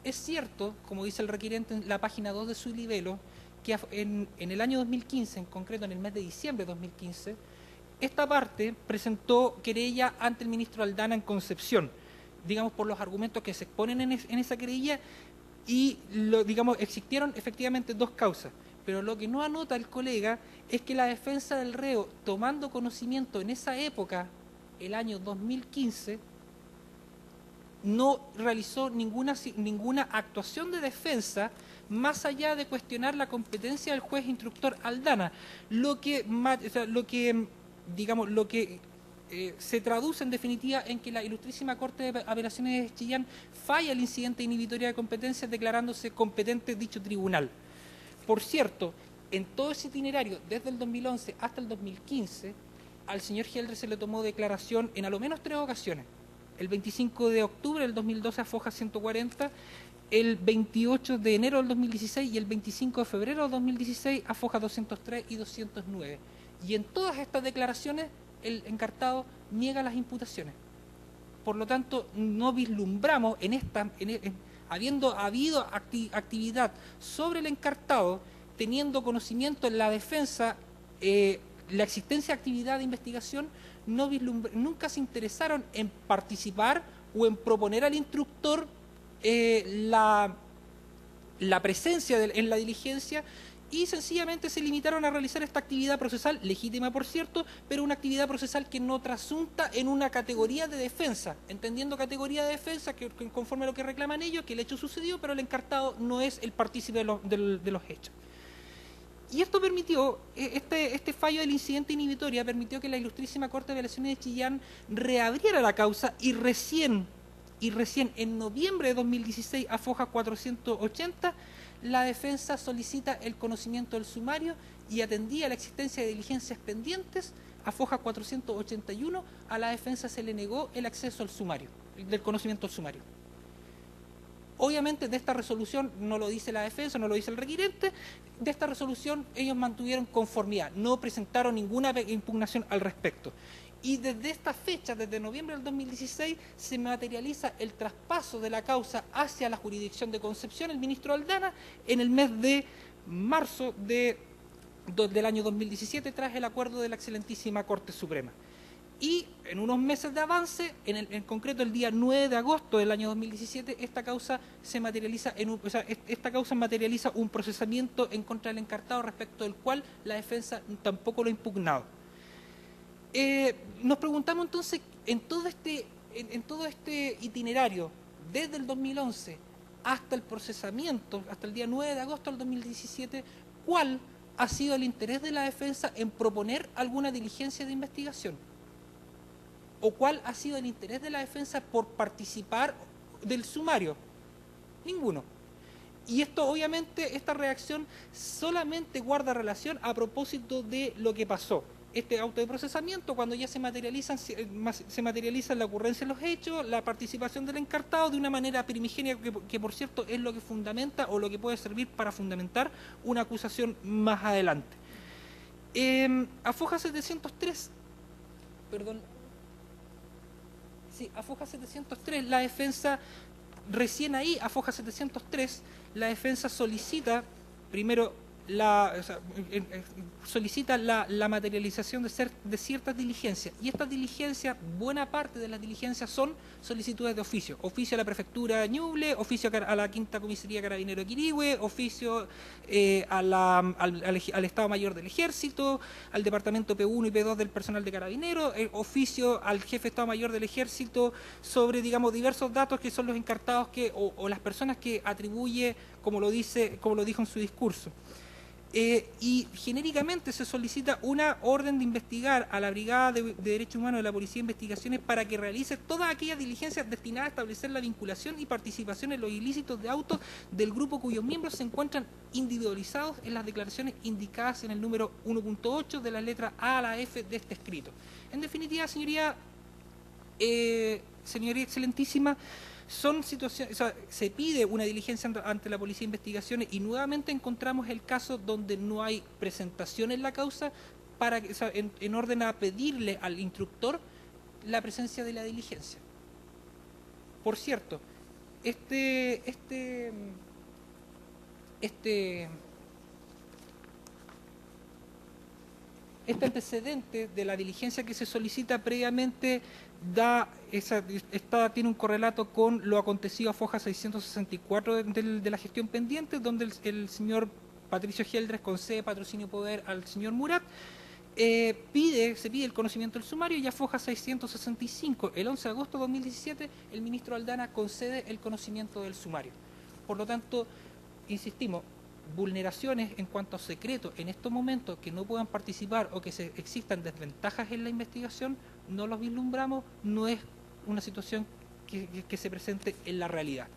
[SPEAKER 4] Es cierto, como dice el requirente en la página 2 de su libelo, que en el año 2015, en concreto en el mes de diciembre de 2015, esta parte presentó querella ante el ministro Aldana en Concepción, digamos por los argumentos que se exponen en esa querella, y digamos existieron efectivamente dos causas, pero lo que no anota el colega es que la defensa del reo, tomando conocimiento en esa época, el año 2015, no realizó ninguna actuación de defensa más allá de cuestionar la competencia del juez instructor Aldana, lo que se traduce en definitiva en que la Ilustrísima Corte de Apelaciones de Chillán falla el incidente inhibitoria de competencias declarándose competente dicho tribunal. Por cierto, en todo ese itinerario, desde el 2011 hasta el 2015, al señor Geldres se le tomó declaración en a lo menos 3 ocasiones. El 25 de octubre del 2012 a Foja 140, el 28 de enero del 2016 y el 25 de febrero del 2016 a Foja 203 y 209. Y en todas estas declaraciones el encartado niega las imputaciones. Por lo tanto, no vislumbramos habiendo habido actividad sobre el encartado, teniendo conocimiento en la defensa, la existencia de actividad de investigación, nunca se interesaron en participar o en proponer al instructor la presencia en la diligencia, y sencillamente se limitaron a realizar esta actividad procesal, legítima por cierto, pero una actividad procesal que no trasunta en una categoría de defensa, entendiendo categoría de defensa que conforme a lo que reclaman ellos, que el hecho sucedió, pero el encartado no es el partícipe de los hechos. Y esto permitió, este fallo del incidente inhibitoria permitió que la Ilustrísima Corte de Apelaciones de Chillán reabriera la causa, y recién en noviembre de 2016 a Foja 480, la defensa solicita el conocimiento del sumario y atendía la existencia de diligencias pendientes. A Foja 481 a la defensa se le negó el acceso al sumario, del conocimiento del sumario. Obviamente de esta resolución, no lo dice la defensa, no lo dice el requirente, de esta resolución ellos mantuvieron conformidad, no presentaron ninguna impugnación al respecto. Y desde esta fecha, desde noviembre del 2016, se materializa el traspaso de la causa hacia la jurisdicción de Concepción, el ministro Aldana, en el mes de marzo del año 2017, tras el acuerdo de la excelentísima Corte Suprema. Y en unos meses de avance, en concreto el día 9 de agosto del año 2017, esta causa materializa un procesamiento en contra del encartado, respecto del cual la defensa tampoco lo ha impugnado. Nos preguntamos entonces, en todo este itinerario, desde el 2011 hasta el procesamiento, hasta el día 9 de agosto del 2017, ¿cuál ha sido el interés de la defensa en proponer alguna diligencia de investigación? ¿O cuál ha sido el interés de la defensa por participar del sumario? Ninguno. Y esto, obviamente, esta reacción solamente guarda relación a propósito de lo que pasó. este auto de procesamiento, cuando ya se materializa la ocurrencia de los hechos, la participación del encartado de una manera primigenia que por cierto es lo que fundamenta o lo que puede servir para fundamentar una acusación más adelante. Afoja 703, Afoja 703, la defensa, recién ahí, Afoja 703, la defensa solicita, primero, solicita la materialización de ciertas diligencias, y estas diligencias, buena parte de las diligencias son solicitudes de oficio a la prefectura de Ñuble, oficio a la Quinta Comisaría Carabinero de Quirihue, oficio al Estado Mayor del Ejército, al Departamento P1 y P2 del personal de Carabineros, oficio al Jefe de Estado Mayor del Ejército sobre, digamos, diversos datos que son los encartados o las personas que atribuye, como lo dijo en su discurso. Y genéricamente se solicita una orden de investigar a la Brigada de Derechos Humanos de la Policía de Investigaciones para que realice todas aquellas diligencias destinadas a establecer la vinculación y participación en los ilícitos de autos del grupo cuyos miembros se encuentran individualizados en las declaraciones indicadas en el número 1.8 de la letra A a la F de este escrito. En definitiva, señoría excelentísima, son situaciones, se pide una diligencia ante la Policía de Investigaciones y nuevamente encontramos el caso donde no hay presentación en la causa en orden a pedirle al instructor la presencia de la diligencia. Por cierto, este antecedente de la diligencia que se solicita previamente tiene un correlato con lo acontecido a Foja 664 de la gestión pendiente, donde el señor Patricio Geldres concede patrocinio poder al señor Murat, se pide el conocimiento del sumario, y a Foja 665, el 11 de agosto de 2017, el ministro Aldana concede el conocimiento del sumario. Por lo tanto, insistimos, vulneraciones en cuanto a secreto en estos momentos que no puedan participar o que existan desventajas en la investigación, no los vislumbramos, no es una situación que se presente en la realidad.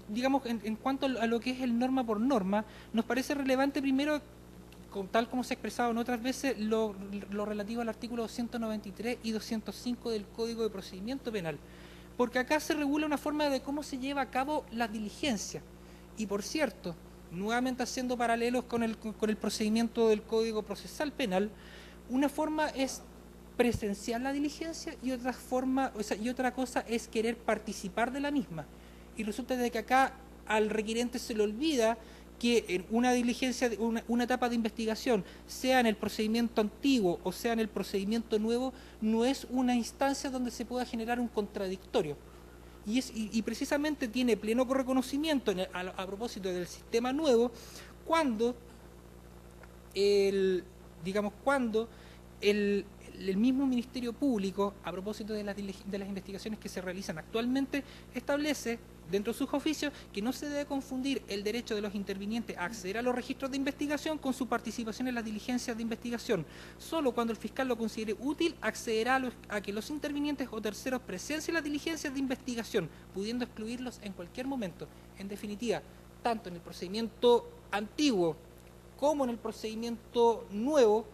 [SPEAKER 4] Digamos, en cuanto a lo que es el norma por norma, nos parece relevante primero, tal como se ha expresado en otras veces, lo relativo al artículo 293 y 205 del Código de Procedimiento Penal, porque acá se regula una forma de cómo se lleva a cabo la diligencia. Y por cierto, nuevamente haciendo paralelos con el procedimiento del Código Procesal Penal, una forma es presenciar la diligencia y otra cosa es querer participar de la misma. Y resulta de que acá al requirente se le olvida que en una diligencia, una etapa de investigación, sea en el procedimiento antiguo o sea en el procedimiento nuevo, no es una instancia donde se pueda generar un contradictorio. Y precisamente tiene pleno reconocimiento a propósito del sistema nuevo cuando el mismo Ministerio Público, a propósito de las investigaciones que se realizan actualmente, establece dentro de sus oficios que no se debe confundir el derecho de los intervinientes a acceder a los registros de investigación con su participación en las diligencias de investigación. Solo cuando el fiscal lo considere útil accederá a que los intervinientes o terceros presencien las diligencias de investigación, pudiendo excluirlos en cualquier momento. En definitiva, tanto en el procedimiento antiguo como en el procedimiento nuevo,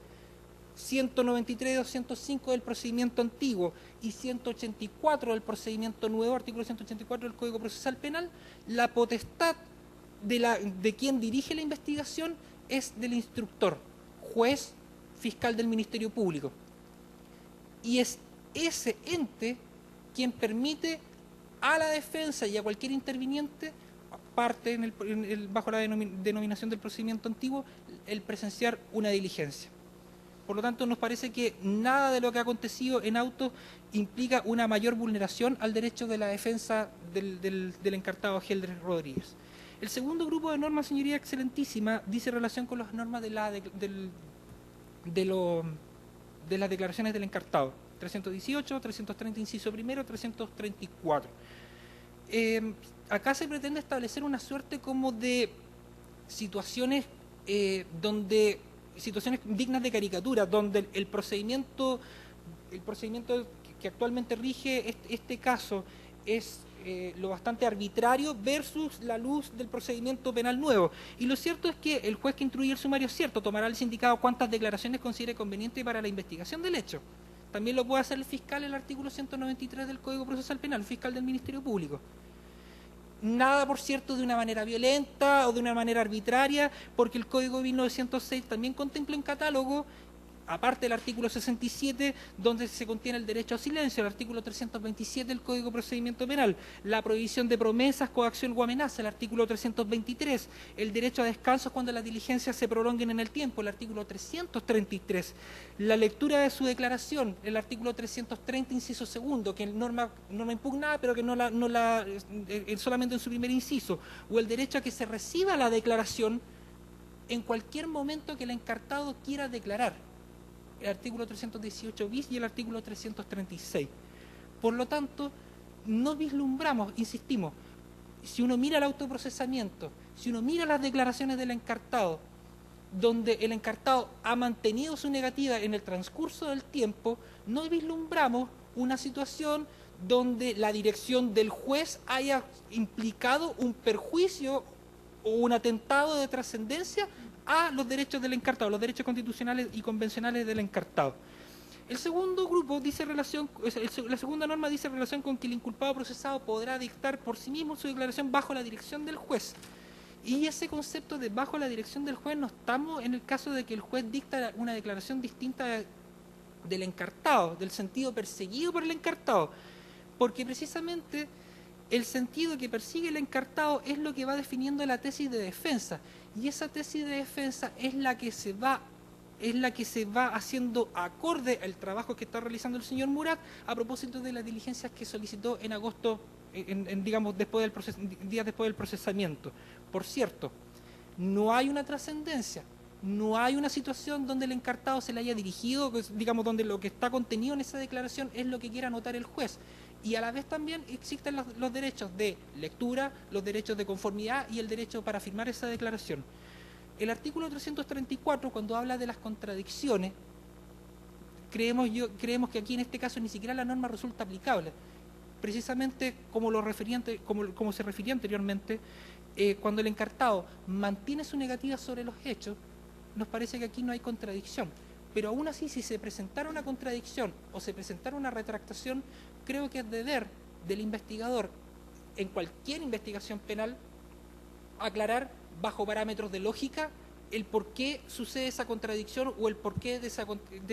[SPEAKER 4] 193 y 205 del procedimiento antiguo y 184 del procedimiento nuevo, artículo 184 del Código Procesal Penal, la potestad de quien dirige la investigación es del instructor, juez, fiscal del Ministerio Público. Y es ese ente quien permite a la defensa y a cualquier interviniente, parte bajo la denominación del procedimiento antiguo, el presenciar una diligencia. Por lo tanto, nos parece que nada de lo que ha acontecido en autos implica una mayor vulneración al derecho de la defensa del encartado Geldres Rodríguez. El segundo grupo de normas, señoría excelentísima, dice relación con las normas de las declaraciones del encartado. 318, 330 inciso primero, 334. Acá se pretende establecer una suerte como de situaciones situaciones dignas de caricatura, donde el procedimiento que actualmente rige este caso arbitrario versus la luz del procedimiento penal nuevo. Y lo cierto es que el juez que instruye el sumario, es cierto, tomará el sindicado cuántas declaraciones considere conveniente para la investigación del hecho. También lo puede hacer el fiscal, el artículo 193 del Código Procesal Penal, el fiscal del Ministerio Público. Nada, por cierto, de una manera violenta o de una manera arbitraria, porque el Código de 1906 también contempla un catálogo, aparte del artículo 67, donde se contiene el derecho a silencio, el artículo 327 del Código de Procedimiento Penal, la prohibición de promesas, coacción o amenaza, el artículo 323, el derecho a descanso cuando las diligencias se prolonguen en el tiempo, el artículo 333, la lectura de su declaración, el artículo 330, inciso segundo, que norma impugnada, pero que solamente en su primer inciso, o el derecho a que se reciba la declaración en cualquier momento que el encartado quiera declarar, el artículo 318 bis y el artículo 336. Por lo tanto, no vislumbramos, insistimos, si uno mira el autoprocesamiento, si uno mira las declaraciones del encartado, donde el encartado ha mantenido su negativa en el transcurso del tiempo, no vislumbramos una situación donde la dirección del juez haya implicado un perjuicio o un atentado de trascendencia a los derechos del encartado, los derechos constitucionales y convencionales del encartado. El segundo grupo dice la segunda norma dice relación con que el inculpado procesado podrá dictar por sí mismo su declaración bajo la dirección del juez. Y ese concepto de bajo la dirección del juez no estamos en el caso de que el juez dicta una declaración distinta del encartado, del sentido perseguido por el encartado, porque precisamente el sentido que persigue el encartado es lo que va definiendo la tesis de defensa, y esa tesis de defensa es la que se va haciendo acorde al trabajo que está realizando el señor Murat a propósito de las diligencias que solicitó en agosto, digamos, días después del procesamiento. Por cierto, no hay una trascendencia, no hay una situación donde el encartado se le haya dirigido, digamos, donde lo que está contenido en esa declaración es lo que quiera anotar el juez. Y a la vez también existen los derechos de lectura, los derechos de conformidad y el derecho para firmar esa declaración. El artículo 334, cuando habla de las contradicciones, creemos que aquí en este caso ni siquiera la norma resulta aplicable. Precisamente como se refería anteriormente, cuando el encartado mantiene su negativa sobre los hechos, nos parece que aquí no hay contradicción. Pero aún así, si se presentara una contradicción o se presentara una retractación, creo que es deber del investigador, en cualquier investigación penal, aclarar bajo parámetros de lógica el por qué sucede esa contradicción o el porqué de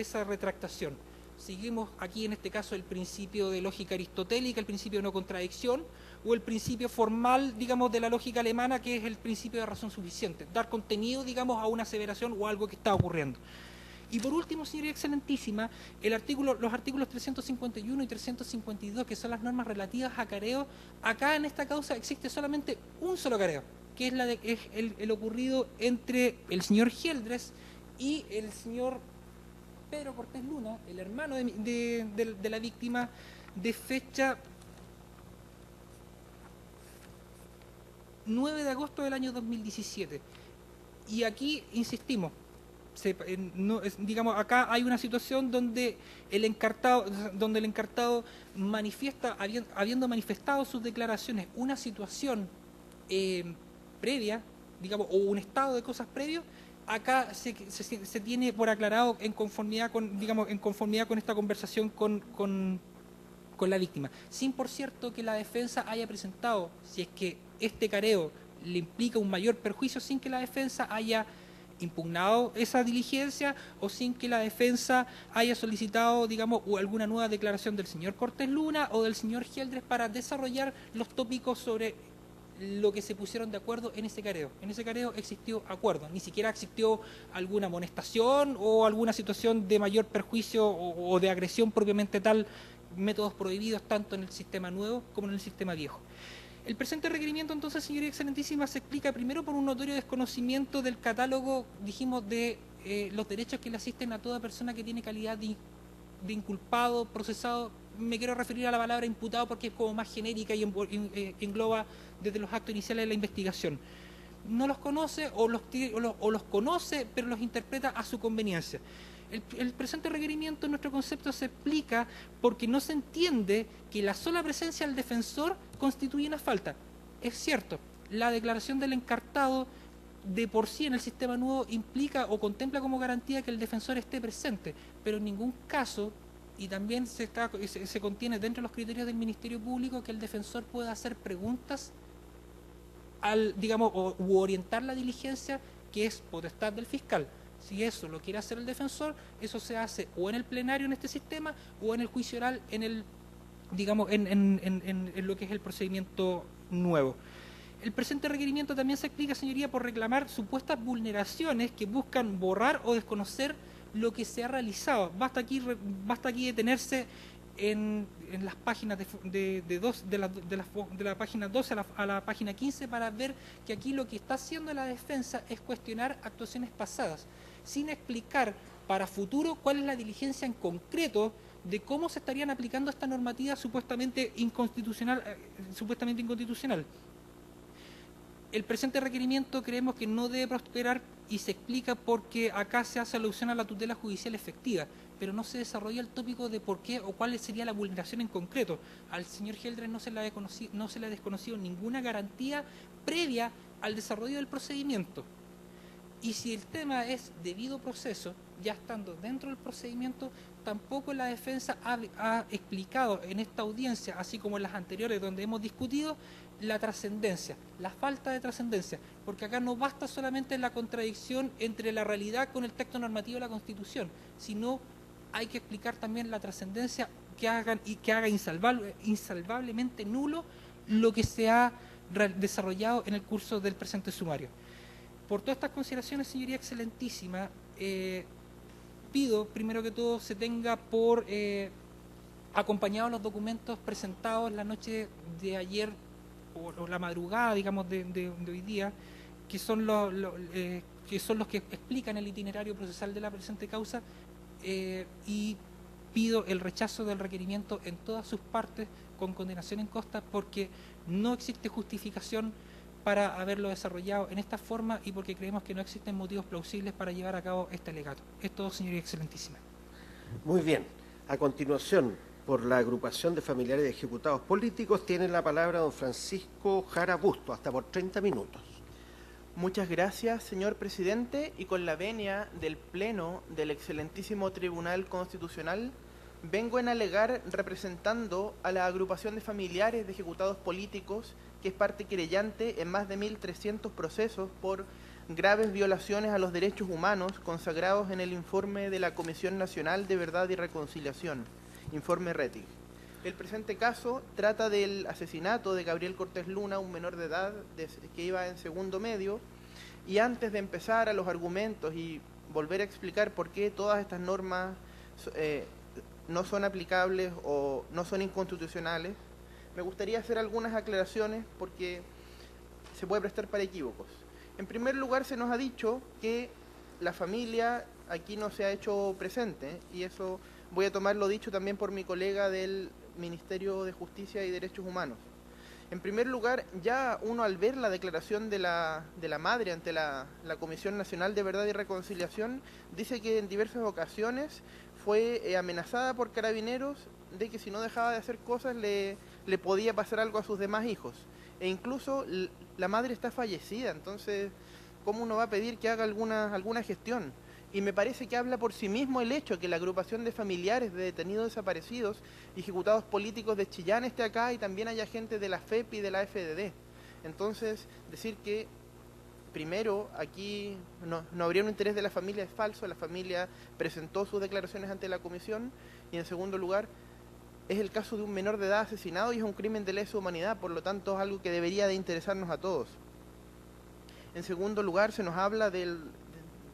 [SPEAKER 4] esa retractación. Seguimos aquí en este caso el principio de lógica aristotélica, el principio de no contradicción, o el principio formal, digamos, de la lógica alemana, que es el principio de razón suficiente, dar contenido, digamos, a una aseveración o a algo que está ocurriendo. Y por último, señoría excelentísima, los artículos 351 y 352, que son las normas relativas a careo, acá en esta causa existe solamente un solo careo, que es el ocurrido entre el señor Geldres y el señor Pedro Cortés Luna, el hermano de la víctima, de fecha 9 de agosto del año 2017. Y aquí insistimos, digamos, acá hay una situación donde el encartado manifiesta, habiendo manifestado sus declaraciones, una situación previa, digamos, o un estado de cosas previos, acá se tiene por aclarado en conformidad con esta conversación con la víctima, sin por cierto que la defensa haya presentado, si es que este careo le implica un mayor perjuicio, sin que la defensa haya impugnado esa diligencia o sin que la defensa haya solicitado, digamos, alguna nueva declaración del señor Cortés Luna o del señor Geldres para desarrollar los tópicos sobre lo que se pusieron de acuerdo en ese careo. En ese careo existió acuerdo, ni siquiera existió alguna amonestación o alguna situación de mayor perjuicio o de agresión propiamente tal, métodos prohibidos tanto en el sistema nuevo como en el sistema viejo. El presente requerimiento, entonces, señoría excelentísima, se explica primero por un notorio desconocimiento del catálogo, dijimos, de los derechos que le asisten a toda persona que tiene calidad de inculpado, procesado. Me quiero referir a la palabra imputado porque es como más genérica y engloba desde los actos iniciales de la investigación. No los conoce o los conoce, pero los interpreta a su conveniencia. El presente requerimiento en nuestro concepto se explica porque no se entiende que la sola presencia del defensor constituye una falta. Es cierto, la declaración del encartado de por sí en el sistema nuevo implica o contempla como garantía que el defensor esté presente, pero en ningún caso, y también se contiene dentro de los criterios del Ministerio Público, que el defensor pueda hacer preguntas u orientar la diligencia, que es potestad del fiscal. Si eso lo quiere hacer el defensor, eso se hace o en el plenario en este sistema o en el juicio oral en lo que es el procedimiento nuevo. El presente requerimiento también se explica, señoría, por reclamar supuestas vulneraciones que buscan borrar o desconocer lo que se ha realizado. Basta aquí detenerse en las páginas de la página 12 a la página 15 para ver que aquí lo que está haciendo la defensa es cuestionar actuaciones pasadas, sin explicar para futuro cuál es la diligencia en concreto de cómo se estarían aplicando esta normativa supuestamente inconstitucional. El presente requerimiento creemos que no debe prosperar y se explica porque acá se hace alusión a la tutela judicial efectiva, pero no se desarrolla el tópico de por qué o cuál sería la vulneración en concreto. Al señor Geldres no se le ha desconocido ninguna garantía previa al desarrollo del procedimiento. Y si el tema es debido proceso, ya estando dentro del procedimiento, tampoco la defensa ha explicado en esta audiencia, así como en las anteriores donde hemos discutido, la trascendencia, la falta de trascendencia, porque acá no basta solamente la contradicción entre la realidad con el texto normativo de la Constitución, sino hay que explicar también la trascendencia que haga insalvablemente nulo lo que se ha desarrollado en el curso del presente sumario. Por todas estas consideraciones, señoría excelentísima, pido primero que todo se tenga por acompañados los documentos presentados la noche de ayer o la madrugada, digamos, de hoy día, que son los que explican el itinerario procesal de la presente causa, y pido el rechazo del requerimiento en todas sus partes con condenación en costa, porque no existe justificación para haberlo desarrollado en esta forma y porque creemos que no existen motivos plausibles para llevar a cabo este alegato. Es todo, señoría excelentísima.
[SPEAKER 1] Muy bien. A continuación, por la agrupación de familiares de ejecutados políticos, tiene la palabra don Francisco Jara Busto, hasta por 30 minutos.
[SPEAKER 5] Muchas gracias, señor presidente, y con la venia del Pleno del excelentísimo Tribunal Constitucional, vengo en alegar representando a la agrupación de familiares de ejecutados políticos, que es parte querellante en más de 1.300 procesos por graves violaciones a los derechos humanos consagrados en el informe de la Comisión Nacional de Verdad y Reconciliación, informe Rettig. El presente caso trata del asesinato de Gabriel Cortés Luna, un menor de edad que iba en segundo medio, y antes de empezar a los argumentos y volver a explicar por qué todas estas normas no son aplicables o no son inconstitucionales, me gustaría hacer algunas aclaraciones porque se puede prestar para equívocos. En primer lugar, se nos ha dicho que la familia aquí no se ha hecho presente, y eso voy a tomar lo dicho también por mi colega del Ministerio de Justicia y Derechos Humanos. En primer lugar, ya uno al ver la declaración de la madre ante la Comisión Nacional de Verdad y Reconciliación, dice que en diversas ocasiones fue amenazada por carabineros de que si no dejaba de hacer cosas le podía pasar algo a sus demás hijos. E incluso la madre está fallecida, entonces, ¿cómo uno va a pedir que haga alguna gestión? Y me parece que habla por sí mismo el hecho que la agrupación de familiares de detenidos desaparecidos y ejecutados políticos de Chillán esté acá y también haya gente de la FEP y de la FDD. Entonces, decir que primero aquí no habría un interés de la familia es falso. La familia presentó sus declaraciones ante la comisión, y en segundo lugar, es el caso de un menor de edad asesinado y es un crimen de lesa humanidad, por lo tanto es algo que debería de interesarnos a todos. En segundo lugar, se nos habla del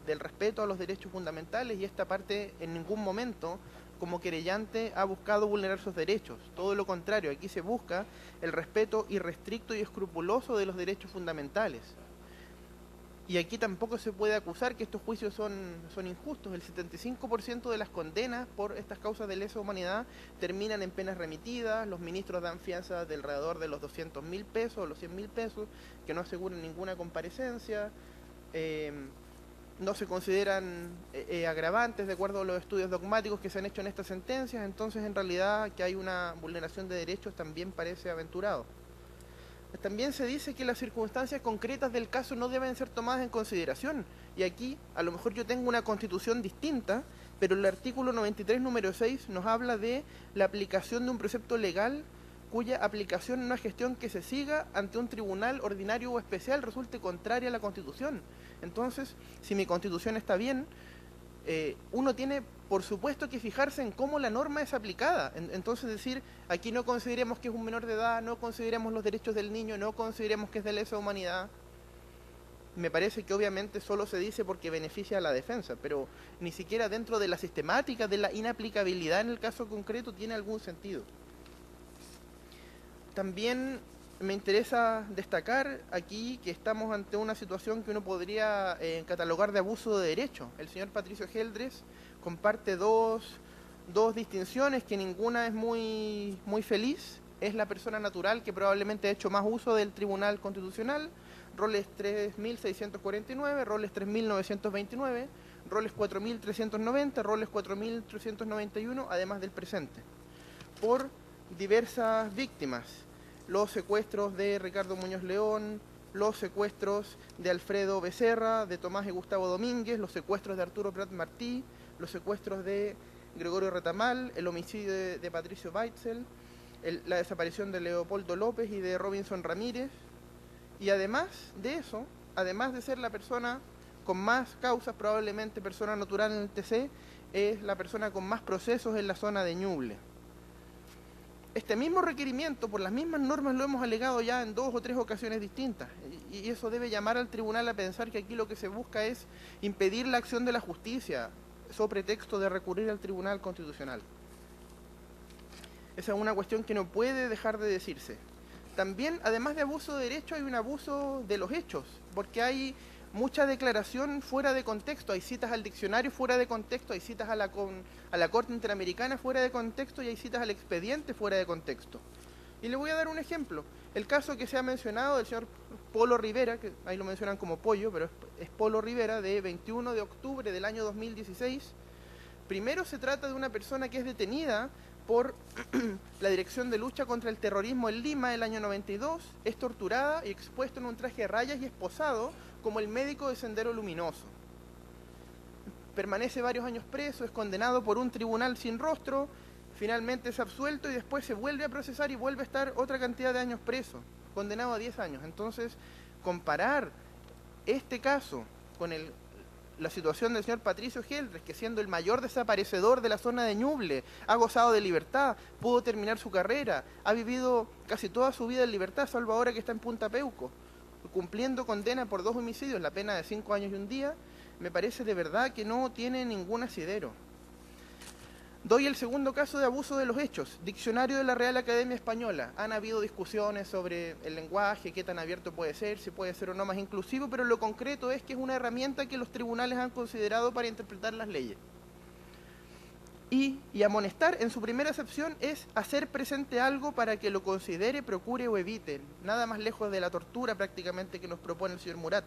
[SPEAKER 5] respeto a los derechos fundamentales, y esta parte en ningún momento como querellante ha buscado vulnerar sus derechos. Todo lo contrario, aquí se busca el respeto irrestricto y escrupuloso de los derechos fundamentales. Y aquí tampoco se puede acusar que estos juicios son injustos. El 75% de las condenas por estas causas de lesa humanidad terminan en penas remitidas. Los ministros dan fianzas de alrededor de los 200.000 pesos o los 100.000 pesos, que no aseguran ninguna comparecencia. no se consideran agravantes de acuerdo a los estudios dogmáticos que se han hecho en estas sentencias, entonces en realidad que hay una vulneración de derechos también parece aventurado. También se dice que las circunstancias concretas del caso no deben ser tomadas en consideración, y aquí a lo mejor yo tengo una constitución distinta, pero el artículo 93, número 6, nos habla de la aplicación de un precepto legal cuya aplicación en una gestión que se siga ante un tribunal ordinario o especial resulte contraria a la Constitución. Entonces, si mi Constitución está bien, uno tiene, por supuesto, que fijarse en cómo la norma es aplicada. Entonces, decir, aquí no consideremos que es un menor de edad, no consideremos los derechos del niño, no consideremos que es de lesa humanidad, me parece que obviamente solo se dice porque beneficia a la defensa, pero ni siquiera dentro de la sistemática de la inaplicabilidad en el caso concreto tiene algún sentido. También me interesa destacar aquí que estamos ante una situación que uno podría catalogar de abuso de derecho. El señor Patricio Geldres comparte dos distinciones que ninguna es muy feliz. Es la persona natural que probablemente ha hecho más uso del Tribunal Constitucional, roles 3.649, roles 3.929, roles 4.390, roles 4.391, además del presente, por diversas víctimas. Los secuestros de Ricardo Muñoz León, los secuestros de Alfredo Becerra, de Tomás y Gustavo Domínguez, los secuestros de Arturo Prat Martí, los secuestros de Gregorio Retamal, el homicidio de Patricio Weitzel, la desaparición de Leopoldo López y de Robinson Ramírez. Y además de eso, además de ser la persona con más causas, probablemente persona natural en el TC, es la persona con más procesos en la zona de Ñuble. Este mismo requerimiento, por las mismas normas, lo hemos alegado ya en 2 o 3 ocasiones distintas, y eso debe llamar al tribunal a pensar que aquí lo que se busca es impedir la acción de la justicia, sobre pretexto de recurrir al Tribunal Constitucional. Esa es una cuestión que no puede dejar de decirse. También, además de abuso de derecho, hay un abuso de los hechos, porque hay mucha declaración fuera de contexto, hay citas al diccionario fuera de contexto, hay citas a la Corte Interamericana fuera de contexto y hay citas al expediente fuera de contexto. Y le voy a dar un ejemplo. El caso que se ha mencionado del señor Polo Rivera, que ahí lo mencionan como Pollo, pero es Polo Rivera, de 21 de octubre del año 2016. Primero se trata de una persona que es detenida por la Dirección de Lucha contra el Terrorismo en Lima el año 92, es torturada y expuesto en un traje de rayas y esposado como el médico de Sendero Luminoso. Permanece varios años preso, es condenado por un tribunal sin rostro, finalmente es absuelto y después se vuelve a procesar y vuelve a estar otra cantidad de años preso, condenado a 10 años. Entonces, comparar este caso con la situación del señor Patricio Geldres, que siendo el mayor desaparecedor de la zona de Ñuble, ha gozado de libertad, pudo terminar su carrera, ha vivido casi toda su vida en libertad, salvo ahora que está en Punta Peuco, cumpliendo condena por 2 homicidios, la pena de 5 años y 1 día, me parece de verdad que no tiene ningún asidero. Doy el segundo caso de abuso de los hechos. Diccionario de la Real Academia Española. Han habido discusiones sobre el lenguaje, qué tan abierto puede ser, si puede ser o no más inclusivo, pero lo concreto es que es una herramienta que los tribunales han considerado para interpretar las leyes. Y amonestar, en su primera acepción, es hacer presente algo para que lo considere, procure o evite. Nada más lejos de la tortura prácticamente que nos propone el señor Murat.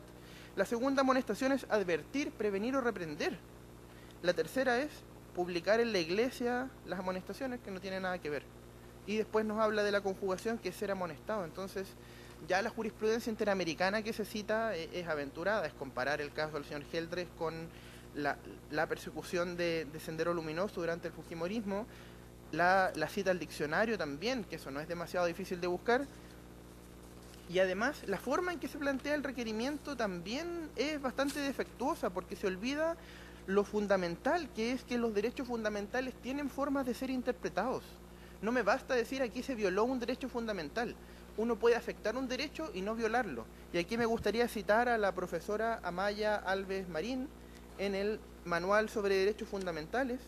[SPEAKER 5] La segunda amonestación es advertir, prevenir o reprender. La tercera es publicar en la iglesia las amonestaciones, que no tiene nada que ver. Y después nos habla de la conjugación, que es ser amonestado. Entonces, ya la jurisprudencia interamericana que se cita es aventurada, es comparar el caso del señor Geldres con la persecución de Sendero Luminoso durante el fujimorismo, la cita al diccionario también, que eso no es demasiado difícil de buscar. Y además, la forma en que se plantea el requerimiento también es bastante defectuosa, porque se olvida lo fundamental, que es que los derechos fundamentales tienen formas de ser interpretados. No me basta decir aquí se violó un derecho fundamental. Uno puede afectar un derecho y no violarlo. Y aquí me gustaría citar a la profesora Amaya Alves Marín en el Manual sobre Derechos Fundamentales,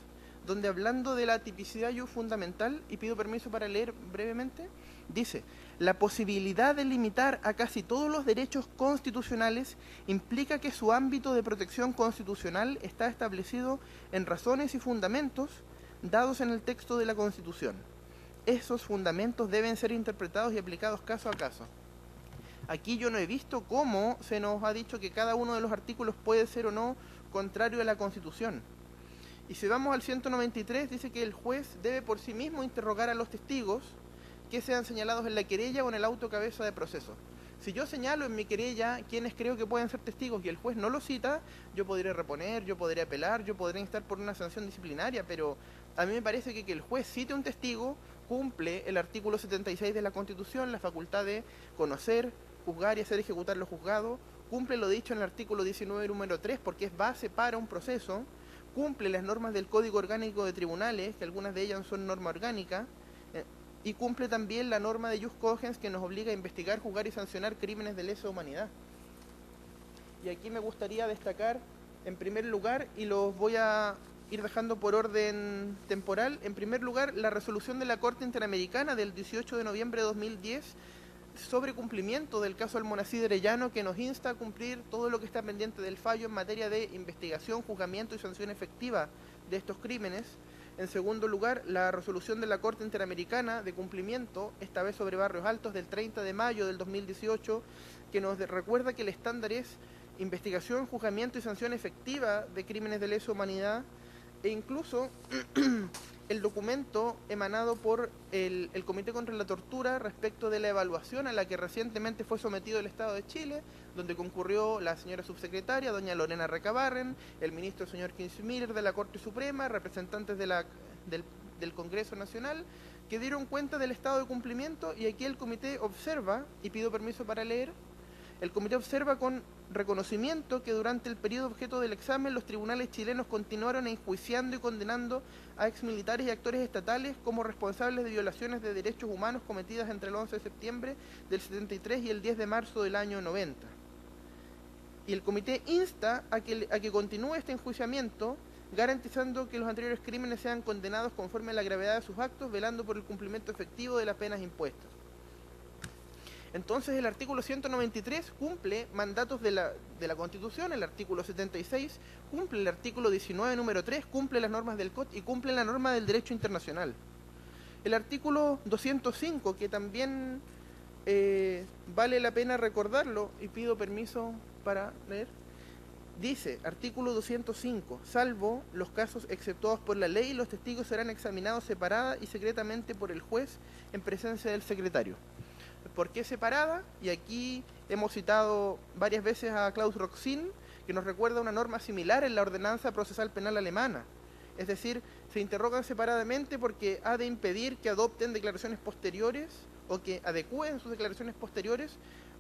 [SPEAKER 5] donde hablando de la tipicidad fundamental, y pido permiso para leer brevemente, dice: la posibilidad de limitar a casi todos los derechos constitucionales implica que su ámbito de protección constitucional está establecido en razones y fundamentos dados en el texto de la Constitución. Esos fundamentos deben ser interpretados y aplicados caso a caso. Aquí yo no he visto cómo se nos ha dicho que cada uno de los artículos puede ser o no contrario a la Constitución. Y si vamos al 193, dice que el juez debe por sí mismo interrogar a los testigos que sean señalados en la querella o en el auto cabeza de proceso. Si yo señalo en mi querella quienes creo que pueden ser testigos y el juez no lo cita, yo podría reponer, yo podría apelar, yo podría instar por una sanción disciplinaria, pero a mí me parece que el juez cite un testigo cumple el artículo 76 de la Constitución, la facultad de conocer, juzgar y hacer ejecutar lo juzgado, cumple lo dicho en el artículo 19, número 3, porque es base para un proceso, cumple las normas del Código Orgánico de Tribunales, que algunas de ellas son norma orgánica, y cumple también la norma de Jus Cogens que nos obliga a investigar, juzgar y sancionar crímenes de lesa humanidad. Y aquí me gustaría destacar, en primer lugar, y los voy a ir dejando por orden temporal, en primer lugar, la resolución de la Corte Interamericana del 18 de noviembre de 2010 sobre cumplimiento del caso Almonacid Arellano, que nos insta a cumplir todo lo que está pendiente del fallo en materia de investigación, juzgamiento y sanción efectiva de estos crímenes. En segundo lugar, la resolución de la Corte Interamericana de cumplimiento, esta vez sobre Barrios Altos, del 30 de mayo del 2018, que nos recuerda que el estándar es investigación, juzgamiento y sanción efectiva de crímenes de lesa humanidad, e incluso el documento emanado por el Comité contra la Tortura respecto de la evaluación a la que recientemente fue sometido el Estado de Chile, donde concurrió la señora subsecretaria, doña Lorena Recabarren, el ministro señor Kinsmiller de la Corte Suprema, representantes del Congreso Nacional, que dieron cuenta del estado de cumplimiento, y aquí el comité observa, y pido permiso para leer, el comité observa con reconocimiento que durante el periodo objeto del examen los tribunales chilenos continuaron enjuiciando y condenando a exmilitares y actores estatales como responsables de violaciones de derechos humanos cometidas entre el 11 de septiembre del 73 y el 10 de marzo del año 90. Y el comité insta a que continúe este enjuiciamiento, garantizando que los anteriores crímenes sean condenados conforme a la gravedad de sus actos, velando por el cumplimiento efectivo de las penas impuestas. Entonces el artículo 193 cumple mandatos de la Constitución, el artículo 76 cumple el artículo 19, número 3, cumple las normas del COT y cumple la norma del derecho internacional. El artículo 205, que también vale la pena recordarlo, y pido permiso para leer, dice, artículo 205, salvo los casos exceptuados por la ley, los testigos serán examinados separada y secretamente por el juez en presencia del secretario. ¿Por qué separada? Y aquí hemos citado varias veces a Klaus Roxin, que nos recuerda una norma similar en la ordenanza procesal penal alemana. Es decir, se interrogan separadamente porque ha de impedir que adopten declaraciones posteriores o que adecúen sus declaraciones posteriores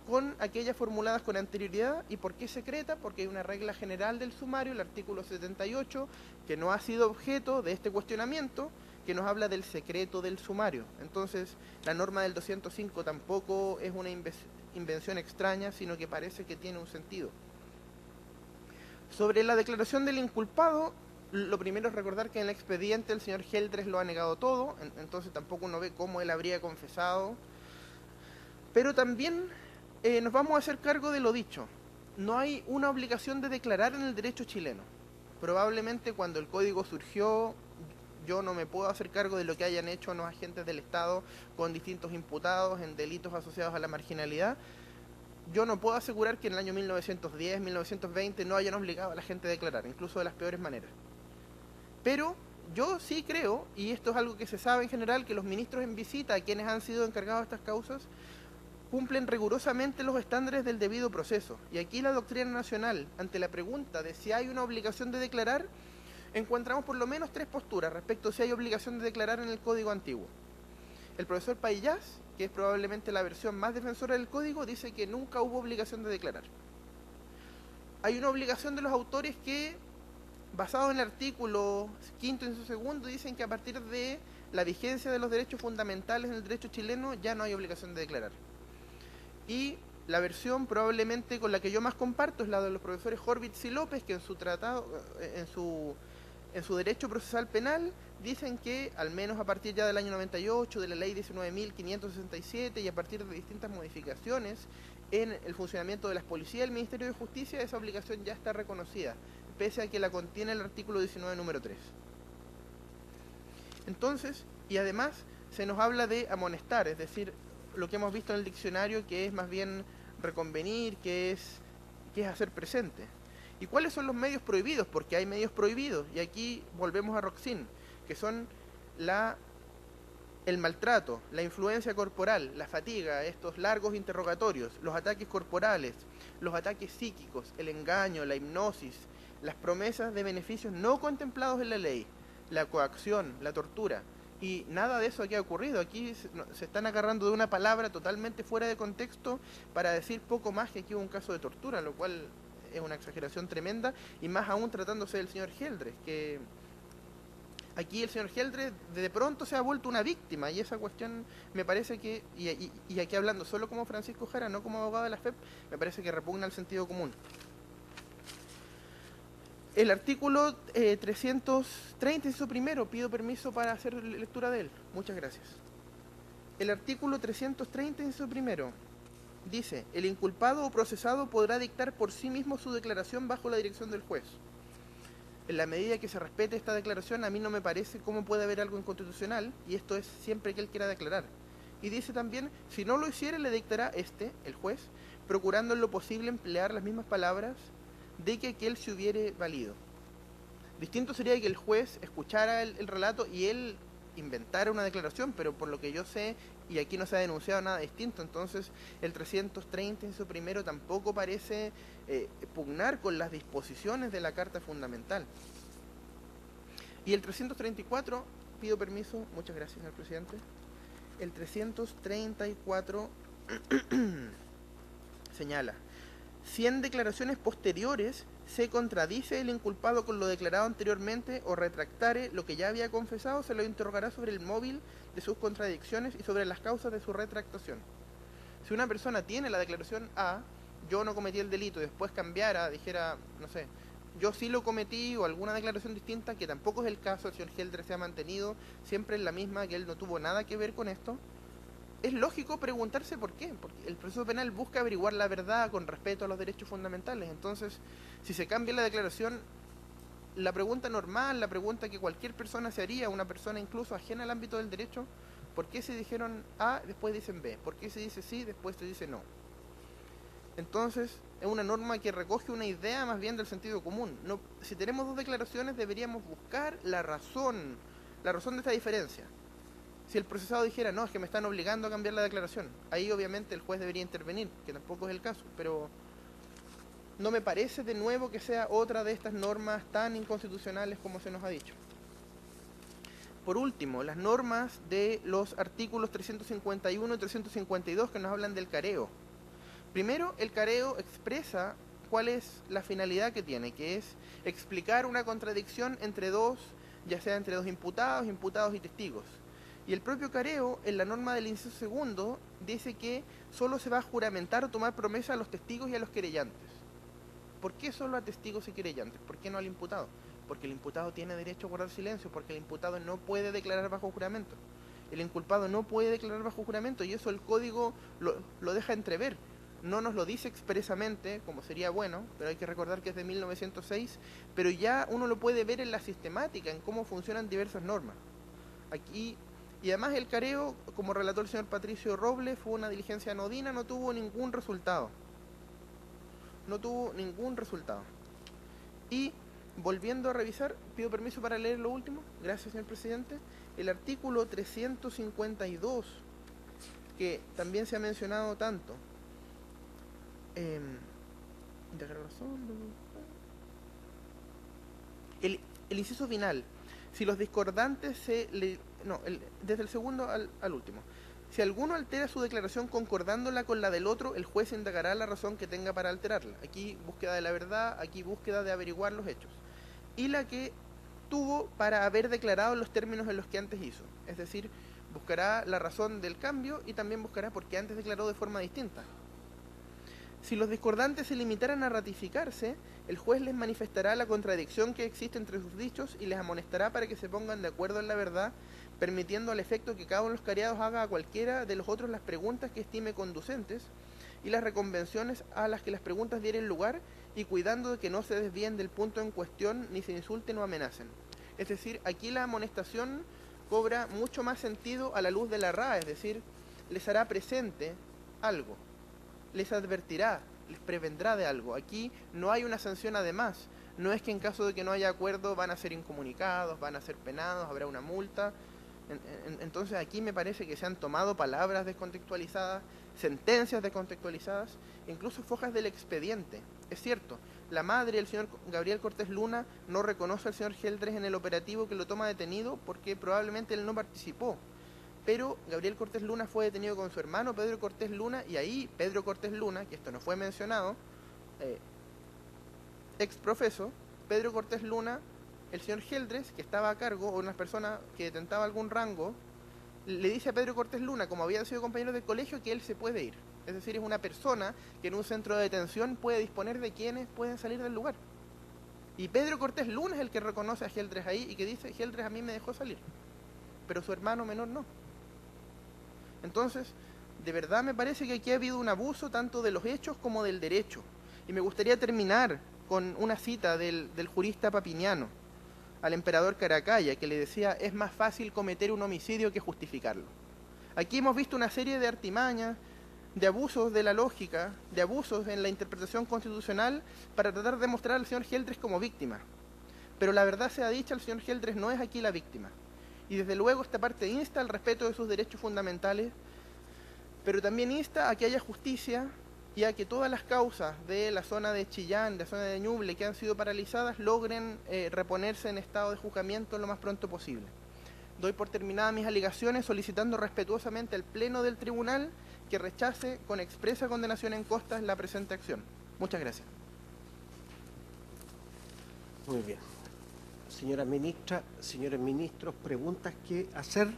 [SPEAKER 5] con aquellas formuladas con anterioridad. ¿Y por qué secreta? Porque hay una regla general del sumario, el artículo 78, que no ha sido objeto de este cuestionamiento, que nos habla del secreto del sumario. Entonces, la norma del 205 tampoco es una invención extraña, sino que parece que tiene un sentido. Sobre la declaración del inculpado, lo primero es recordar que en el expediente el señor Geldres lo ha negado todo, entonces tampoco uno ve cómo él habría confesado. Pero también nos vamos a hacer cargo de lo dicho. No hay una obligación de declarar en el derecho chileno. Probablemente cuando el código surgió, yo no me puedo hacer cargo de lo que hayan hecho los agentes del Estado con distintos imputados en delitos asociados a la marginalidad. Yo no puedo asegurar que en el año 1910, 1920 no hayan obligado a la gente a declarar, incluso de las peores maneras. Pero yo sí creo, y esto es algo que se sabe en general, que los ministros en visita a quienes han sido encargados de estas causas cumplen rigurosamente los estándares del debido proceso. Y aquí la doctrina nacional, ante la pregunta de si hay una obligación de declarar, encontramos por lo menos tres posturas respecto a si hay obligación de declarar en el Código Antiguo. El profesor Paillás, que es probablemente la versión más defensora del Código, dice que nunca hubo obligación de declarar. Hay una obligación de los autores que, basado en el artículo 5 y su segundo, dicen que a partir de la vigencia de los derechos fundamentales en el derecho chileno ya no hay obligación de declarar. Y la versión probablemente con la que yo más comparto es la de los profesores Horvitz y López, que en su tratado, en su derecho procesal penal, dicen que al menos a partir ya del año 98, de la ley 19.567 y a partir de distintas modificaciones en el funcionamiento de las policías y el Ministerio de Justicia, esa obligación ya está reconocida, pese a que la contiene el artículo 19, número 3. Entonces, y además se nos habla de amonestar, es decir, lo que hemos visto en el diccionario, que es más bien reconvenir, qué es hacer presente. ¿Y cuáles son los medios prohibidos? Porque hay medios prohibidos, y aquí volvemos a Roxin, que son el maltrato, la influencia corporal, la fatiga, estos largos interrogatorios, los ataques corporales, los ataques psíquicos, el engaño, la hipnosis, las promesas de beneficios no contemplados en la ley, la coacción, la tortura. Y nada de eso aquí ha ocurrido. Aquí se están agarrando de una palabra totalmente fuera de contexto para decir poco más que aquí hubo un caso de tortura, lo cual es una exageración tremenda, y más aún tratándose del señor Geldres, que aquí el señor Geldres de pronto se ha vuelto una víctima, y esa cuestión me parece que, y aquí hablando solo como Francisco Jara, no como abogado de la FEP, me parece que repugna al sentido común. El artículo 330, inciso primero, pido permiso para hacer lectura de él. Muchas gracias. El artículo 330, inciso primero, dice: el inculpado o procesado podrá dictar por sí mismo su declaración bajo la dirección del juez. En la medida que se respete esta declaración, a mí no me parece cómo puede haber algo inconstitucional, y esto es siempre que él quiera declarar. Y dice también, si no lo hiciere, le dictará el juez, procurando en lo posible emplear las mismas palabras de que aquel se hubiere valido. Distinto sería que el juez escuchara el relato y él inventara una declaración, pero por lo que yo sé, y aquí no se ha denunciado nada distinto, entonces el 330, inciso primero, tampoco parece pugnar con las disposiciones de la Carta Fundamental. Y el 334, pido permiso, muchas gracias, señor presidente. El 334 señala: si en declaraciones posteriores se contradice el inculpado con lo declarado anteriormente o retractare lo que ya había confesado, se lo interrogará sobre el móvil de sus contradicciones y sobre las causas de su retractación. Si una persona tiene la declaración A, yo no cometí el delito, y después cambiara, dijera, no sé, yo sí lo cometí, o alguna declaración distinta, que tampoco es el caso, el señor Geldres se ha mantenido siempre en la misma, que él no tuvo nada que ver con esto, es lógico preguntarse por qué, porque el proceso penal busca averiguar la verdad con respeto a los derechos fundamentales. Entonces, si se cambia la declaración, la pregunta normal, la pregunta que cualquier persona se haría, una persona incluso ajena al ámbito del derecho, ¿por qué se dijeron A, después dicen B? ¿Por qué se dice sí, después se dice no? Entonces, es una norma que recoge una idea más bien del sentido común. No, si tenemos dos declaraciones, deberíamos buscar la razón de esta diferencia. Si el procesado dijera, no, es que me están obligando a cambiar la declaración, ahí obviamente el juez debería intervenir, que tampoco es el caso, pero no me parece de nuevo que sea otra de estas normas tan inconstitucionales como se nos ha dicho. Por último, las normas de los artículos 351 y 352 que nos hablan del careo. Primero, el careo expresa cuál es la finalidad que tiene, que es explicar una contradicción entre dos, ya sea entre dos imputados y testigos. Y el propio careo, en la norma del inciso segundo, dice que solo se va a juramentar o tomar promesa a los testigos y a los querellantes. ¿Por qué solo a testigos y querellantes? ¿Por qué no al imputado? Porque el imputado tiene derecho a guardar silencio, porque el imputado no puede declarar bajo juramento. El inculpado no puede declarar bajo juramento, y eso el código lo deja entrever. No nos lo dice expresamente, como sería bueno, pero hay que recordar que es de 1906, pero ya uno lo puede ver en la sistemática, en cómo funcionan diversas normas. Aquí... Y además el careo, como relató el señor Patricio Robles, fue una diligencia anodina, no tuvo ningún resultado. No tuvo ningún resultado. Y, volviendo a revisar, pido permiso para leer lo último. Gracias, señor presidente. El artículo 352, que también se ha mencionado tanto. El inciso final. Si los discordantes desde el segundo al último. Si alguno altera su declaración concordándola con la del otro, el juez indagará la razón que tenga para alterarla. Aquí búsqueda de la verdad, aquí búsqueda de averiguar los hechos. Y la que tuvo para haber declarado los términos en los que antes hizo. Es decir, buscará la razón del cambio y también buscará por qué antes declaró de forma distinta. Si los discordantes se limitaran a ratificarse, el juez les manifestará la contradicción que existe entre sus dichos y les amonestará para que se pongan de acuerdo en la verdad, permitiendo al efecto que cada uno de los cariados haga a cualquiera de los otros las preguntas que estime conducentes y las reconvenciones a las que las preguntas dieren lugar, y cuidando de que no se desvíen del punto en cuestión ni se insulten o amenacen. Es decir, aquí la amonestación cobra mucho más sentido a la luz de la RAE, es decir, les hará presente algo. les advertirá, les prevendrá de algo. Aquí no hay una sanción además. No es que en caso de que no haya acuerdo van a ser incomunicados, van a ser penados, habrá una multa. Entonces aquí me parece que se han tomado palabras descontextualizadas, sentencias descontextualizadas, incluso fojas del expediente. Es cierto, la madre del señor Gabriel Cortés Luna no reconoce al señor Geldres en el operativo que lo toma detenido porque probablemente él no participó. Pero Gabriel Cortés Luna fue detenido con su hermano Pedro Cortés Luna, y ahí Pedro Cortés Luna, que esto no fue mencionado, ex profeso, Pedro Cortés Luna, el señor Geldres, que estaba a cargo, o una persona que detentaba algún rango, le dice a Pedro Cortés Luna, como habían sido compañeros del colegio, que él se puede ir. Es decir, es una persona que en un centro de detención puede disponer de quienes pueden salir del lugar. Y Pedro Cortés Luna es el que reconoce a Geldres ahí y que dice, Geldres a mí me dejó salir, pero su hermano menor no. Entonces, de verdad me parece que aquí ha habido un abuso tanto de los hechos como del derecho. Y me gustaría terminar con una cita del jurista Papiniano al emperador Caracalla, que le decía, es más fácil cometer un homicidio que justificarlo. Aquí hemos visto una serie de artimañas, de abusos de la lógica, de abusos en la interpretación constitucional para tratar de mostrar al señor Geldres como víctima. Pero la verdad sea dicha, el señor Geldres no es aquí la víctima. Y desde luego esta parte insta al respeto de sus derechos fundamentales, pero también insta a que haya justicia y a que todas las causas de la zona de Chillán, de la zona de Ñuble, que han sido paralizadas, logren reponerse en estado de juzgamiento lo más pronto posible. Doy por terminadas mis alegaciones solicitando respetuosamente al Pleno del Tribunal que rechace con expresa condenación en costas la presente acción. Muchas gracias.
[SPEAKER 1] Muy bien. Señora ministra, señores ministros, preguntas que hacer.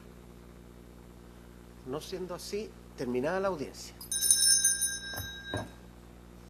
[SPEAKER 1] No siendo así, terminada la audiencia.